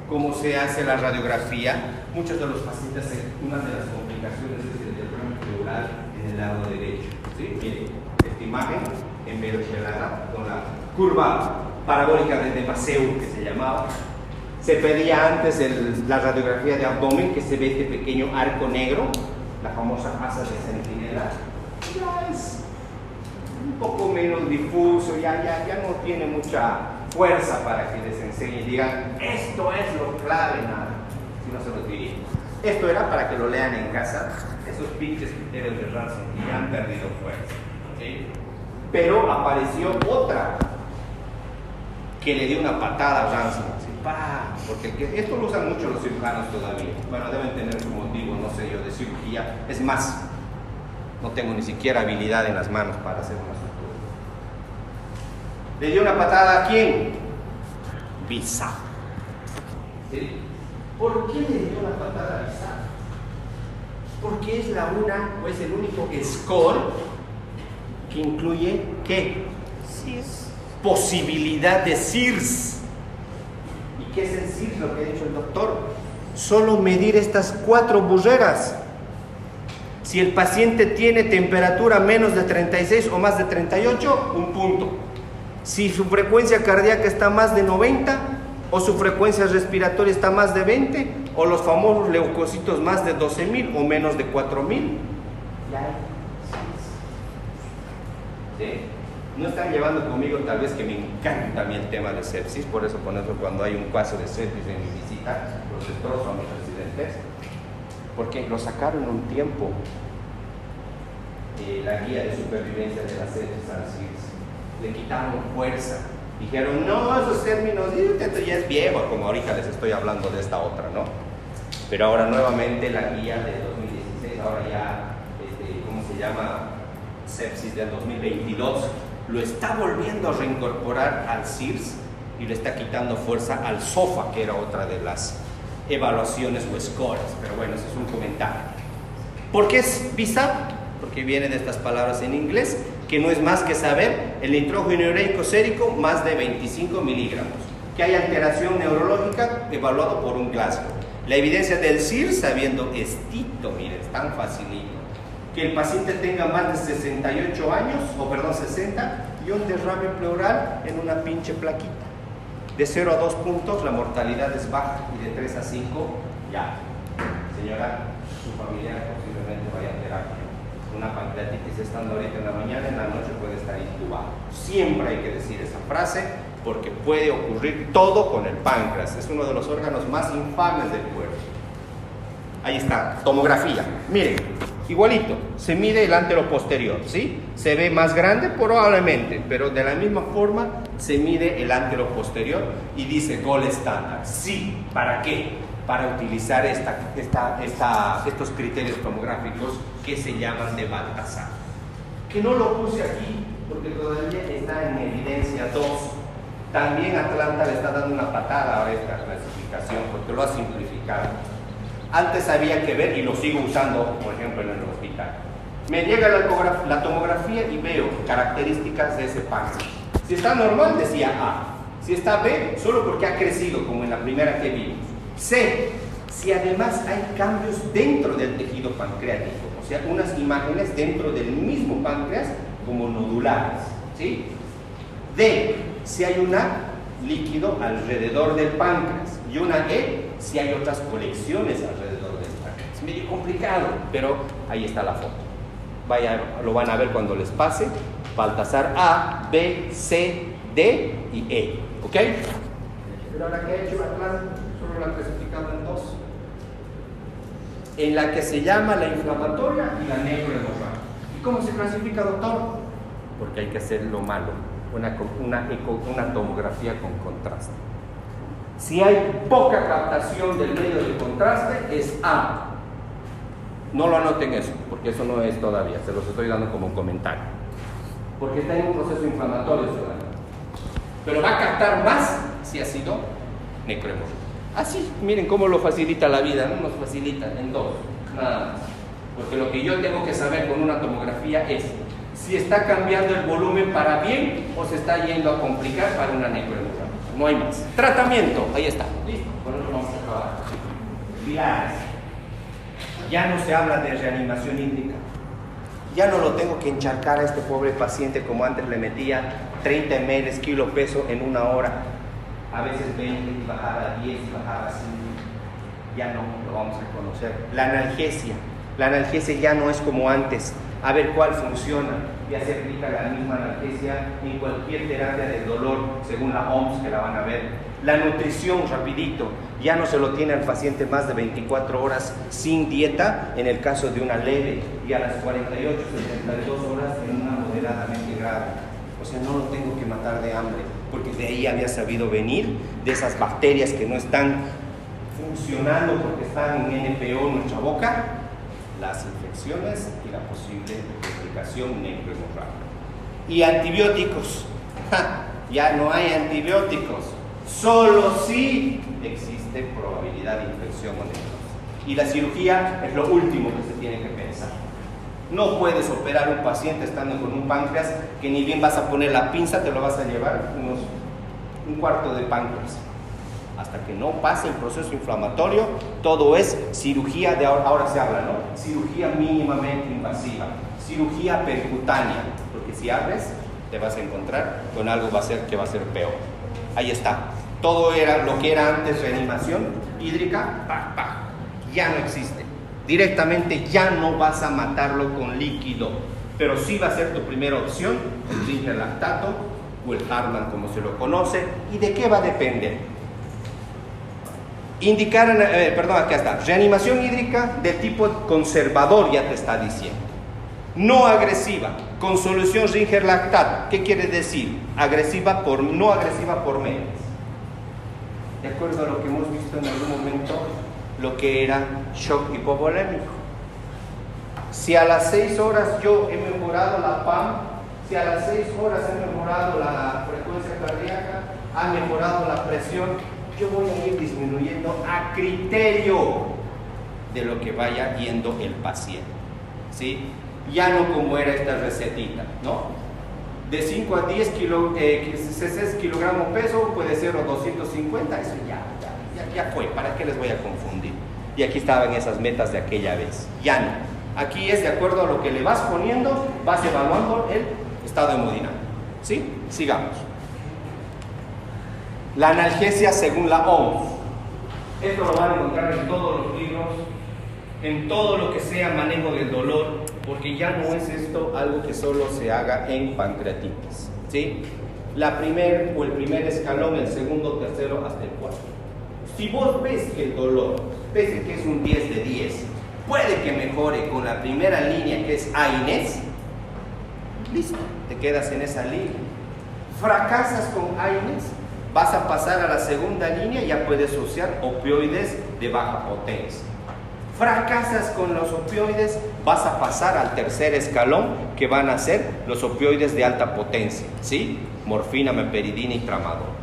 cómo se hace la radiografía. Muchos de los pacientes, una de las complicaciones es el derrame pleural en el lado derecho. ¿Sí? Miren, esta imagen envergelada con la curva parabólica de Baseur, que se llamaba. Se pedía antes la radiografía de abdomen, que se ve este pequeño arco negro, la famosa asa de centinela. Ya es un poco menos difuso, ya no tiene mucha fuerza para que les enseñe y digan, esto es lo clave, nada. Si no se los diría. Esto era para que lo lean en casa, esos pinches criterios de Ransom que ya han perdido fuerza. ¿Sí? Pero apareció otra que le dio una patada a Ransom, así, ¡pah! Porque esto lo usan mucho los cirujanos todavía. Bueno, deben tener su motivo, no sé yo, de cirugía. Es más, no tengo ni siquiera habilidad en las manos para hacer una sutura. ¿Le dio una patada a quién? Visa. ¿Sí? ¿Por qué le dio una patada a Visa? Porque es la una, o es el único score que incluye ¿qué? CIRS. Posibilidad de CIRS. ¿Y qué es el CIRS? Lo que ha dicho el doctor. Solo medir estas 4 burreras. Si el paciente tiene temperatura menos de 36 o más de 38, un punto. Si su frecuencia cardíaca está más de 90 o su frecuencia respiratoria está más de 20 o los famosos leucocitos más de 12.000 o menos de 4.000, ya hay CIRS. ¿Sí? No están llevando conmigo, tal vez que me encanta a mí el tema de sepsis, por eso cuando hay un caso de sepsis en mi visita, los destrozo a mis residentes, porque lo sacaron un tiempo, la guía de supervivencia de la sepsis al CIRS, le quitaron fuerza, dijeron, no, esos términos, esto ya es viejo, como ahorita les estoy hablando de esta otra, ¿no? Pero ahora nuevamente la guía de 2016, ahora ya, ¿cómo se llama? Sepsis del 2022, lo está volviendo a reincorporar al CIRS y le está quitando fuerza al SOFA, que era otra de las evaluaciones o scores. Pero bueno, ese es un comentario. ¿Por qué es Visa? Porque viene de estas palabras en inglés, que no es más que saber el nitrógeno ureico sérico más de 25 miligramos, que hay alteración neurológica evaluado por un Glasgow. La evidencia del CIRS, sabiendo estito, miren, es tan facilito, que el paciente tenga más de 68 años, 60, y un derrame pleural en una pinche plaquita. De 0 a 2 puntos la mortalidad es baja y de 3 a 5 ya. Señora, su familiar posiblemente vaya a terapia. Una pancreatitis estando ahorita en la mañana, en la noche puede estar intubado. Siempre hay que decir esa frase porque puede ocurrir todo con el páncreas. Es uno de los órganos más infames del cuerpo. Ahí está, tomografía. Miren, igualito, se mide el anteroposterior, ¿sí? Se ve más grande probablemente, pero de la misma forma se mide el anteroposterior y dice gold estándar. Sí, ¿para qué? Para utilizar estos criterios tomográficos que se llaman de Baltasar. Que no lo puse aquí porque todavía está en evidencia 2. También Atlanta le está dando una patada a esta clasificación porque lo ha simplificado. Antes había que ver, y lo sigo usando, por ejemplo, en el hospital. Me llega la tomografía y veo características de ese páncreas. Si está normal, decía A. Si está B, solo porque ha crecido, como en la primera que vimos. C, si además hay cambios dentro del tejido pancreático, o sea, unas imágenes dentro del mismo páncreas como nodulares, ¿sí? D, si hay un líquido alrededor del páncreas, y una E, si hay otras colecciones alrededor del páncreas. Es medio complicado, pero ahí está la foto. Lo van a ver cuando les pase. Baltasar A, B, C, D y E, ¿ok? Pero ahora que he hecho Atlanta, solo la han clasificado en 2. En la que se llama la inflamatoria y la necrohemorrágica. ¿Y cómo se clasifica, doctor? Porque hay que hacer lo malo, una tomografía con contraste. Si hay poca captación del medio de contraste, es A. No lo anoten eso, porque eso no es todavía, se los estoy dando como un comentario. Porque está en un proceso inflamatorio todavía. Pero va a captar más si ha sido necrohemorrágico. Así, miren cómo lo facilita la vida, ¿no? Nos facilita en 2, nada más. Porque lo que yo tengo que saber con una tomografía es si está cambiando el volumen para bien o se está yendo a complicar para una necrohemorragia. No hay más. Tratamiento, ahí está. Listo, con eso vamos a acabar. Pilares. Ya no se habla de reanimación hídrica. Ya no lo tengo que encharcar a este pobre paciente como antes le metía 30 ml kilo peso en una hora. A veces 20 y bajaba a 10 y bajaba a 5. Ya no lo vamos a conocer. La analgesia ya no es como antes. A ver cuál funciona. Ya se aplica la misma analgesia en cualquier terapia del dolor, según la OMS, que la van a ver. La nutrición, rapidito, ya no se lo tiene al paciente más de 24 horas sin dieta en el caso de una leve, y a las 48, 72 horas en una moderadamente grave. O sea, no lo tengo que matar de hambre, porque de ahí había sabido venir, de esas bacterias que no están funcionando porque están en NPO en nuestra boca, las infecciones y la posible complicación necrohemorrágica. Y antibióticos, ya no hay antibióticos, solo si existe probabilidad de infección o necrosis. Y la cirugía es lo último que se tiene que pensar. No puedes operar un paciente estando con un páncreas que ni bien vas a poner la pinza, te lo vas a llevar un cuarto de páncreas. Hasta que no pase el proceso inflamatorio, todo es cirugía de ahora se habla, ¿no? Cirugía mínimamente invasiva, cirugía percutánea, porque si abres te vas a encontrar con algo que va a ser peor. Ahí está. Todo era lo que era antes reanimación hídrica, ya no existe. Directamente ya no vas a matarlo con líquido, pero sí va a ser tu primera opción el Ringer lactato o el Hartmann como se lo conoce. ¿Y de qué va a depender? Acá está, reanimación hídrica de tipo conservador, ya te está diciendo. No agresiva, con solución Ringer lactato. ¿Qué quiere decir? No agresiva por medias. De acuerdo a lo que hemos visto en algún momento, lo que era shock hipovolémico. Si a las 6 horas yo he mejorado la PAM, si a las 6 horas he mejorado la frecuencia cardíaca, ha mejorado la presión, yo voy a ir disminuyendo a criterio de lo que vaya yendo el paciente, ¿sí? Ya no como era esta recetita, ¿no? De 5 a 10 kilogramos peso, puede ser 250, eso ya fue, ¿para qué les voy a confundir? Y aquí estaban esas metas de aquella vez, ya no. Aquí es de acuerdo a lo que le vas poniendo, vas evaluando el estado hemodinámico, ¿sí? Sigamos. La analgesia según la OMS. Esto lo van a encontrar en todos los libros, en todo lo que sea manejo del dolor, porque ya no es esto algo que solo se haga en pancreatitis, ¿sí? El primer escalón, el segundo, tercero, hasta el cuarto. Si vos ves que el dolor, pese que es un 10 de 10, puede que mejore con la primera línea que es AINES, listo, te quedas en esa línea. Fracasas con AINES, vas a pasar a la segunda línea y ya puedes usar opioides de baja potencia. Fracasas con los opioides, vas a pasar al tercer escalón, que van a ser los opioides de alta potencia, ¿sí? Morfina, meperidina y tramadol.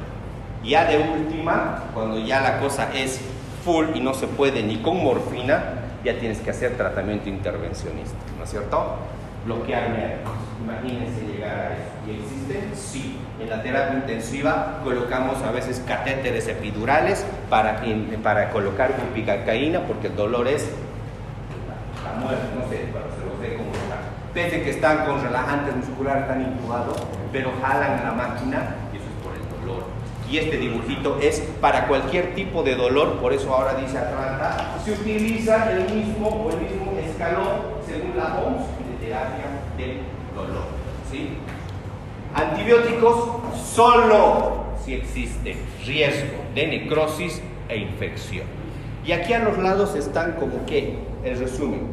Ya de última, cuando ya la cosa es full y no se puede ni con morfina, ya tienes que hacer tratamiento intervencionista, ¿no es cierto? Bloquear nervios. Imagínense llegar a eso. ¿Y existe? Sí. En la terapia intensiva colocamos a veces catéteres epidurales para colocar bupivacaína, porque el dolor es la muerte, no sé, pero se los dejo colocar. Pese que están con relajantes musculares, están intubados, pero jalan a la máquina y eso es por el dolor. Y este dibujito es para cualquier tipo de dolor, por eso ahora dice Atlanta, se utiliza el mismo escalón según la OMS de terapia del dolor, ¿sí? Antibióticos solo si existe riesgo de necrosis e infección. Y aquí a los lados están como que el resumen.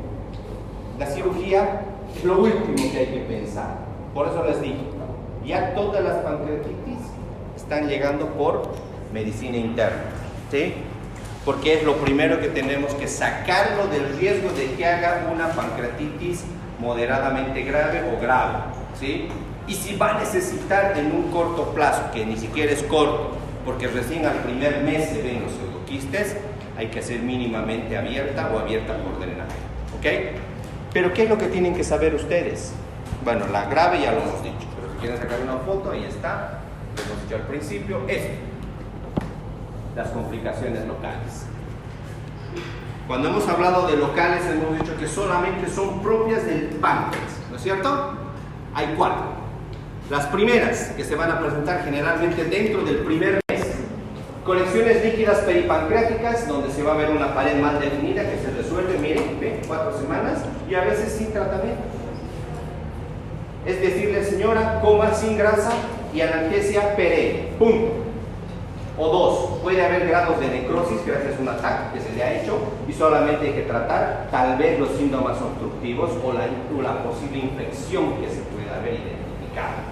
La cirugía es lo último que hay que pensar. Por eso les digo, ya todas las pancreatitis están llegando por medicina interna, ¿sí? Porque es lo primero que tenemos que sacarlo del riesgo de que haga una pancreatitis moderadamente grave o grave, ¿sí? Y si va a necesitar en un corto plazo, que ni siquiera es corto, porque recién al primer mes se ven los pseudoquistes, hay que hacer mínimamente abierta o abierta por drenaje, ¿ok? Pero ¿qué es lo que tienen que saber ustedes? Bueno, la grave ya lo hemos dicho, pero si quieren sacar una foto, ahí está, lo hemos dicho al principio, esto, las complicaciones locales. Cuando hemos hablado de locales, hemos dicho que solamente son propias del páncreas, ¿no es cierto? Hay 4. Las primeras que se van a presentar generalmente dentro del primer mes. Colecciones líquidas peripancreáticas, donde se va a ver una pared mal definida que se resuelve, miren, ¿ve? 4 semanas y a veces sin tratamiento. Es decirle, señora, coma sin grasa y analgesia perenne. Punto. O dos, puede haber grados de necrosis gracias a un ataque que se le ha hecho y solamente hay que tratar tal vez los síntomas obstructivos o la posible infección que se pueda haber identificado.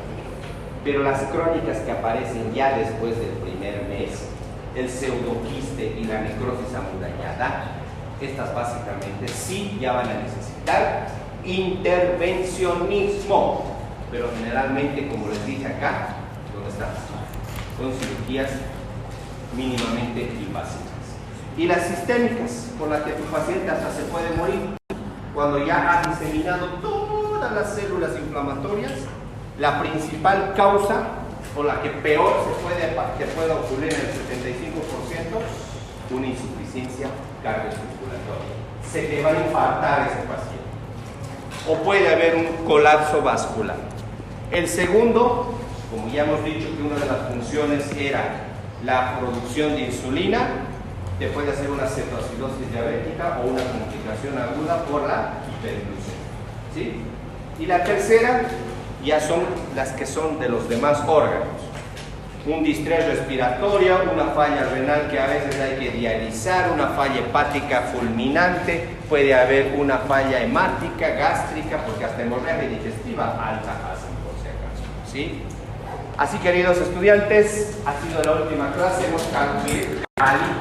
Pero las crónicas que aparecen ya después del primer mes, el pseudoquiste y la necrosis amurallada, estas básicamente sí ya van a necesitar intervencionismo, pero generalmente, como les dije acá, ¿dónde está? Son cirugías mínimamente invasivas. Y las sistémicas, con las que tu paciente hasta se puede morir, cuando ya ha diseminado todas las células inflamatorias, la principal causa, o la que peor que pueda ocurrir en el 75%, una insuficiencia cardiocirculatoria. Se te va a infartar ese paciente. O puede haber un colapso vascular. El segundo, como ya hemos dicho que una de las funciones era la producción de insulina, te puede hacer una cetoacidosis diabética o una complicación aguda por la hiperglucemia, ¿sí? Y la tercera ya son las que son de los demás órganos. Un distrés respiratoria, una falla renal que a veces hay que dializar, una falla hepática fulminante, puede haber una falla hemática, gástrica, porque hasta hemorragia digestiva alta hacen por si acaso, ¿sí? Así, queridos estudiantes, ha sido la última clase, hemos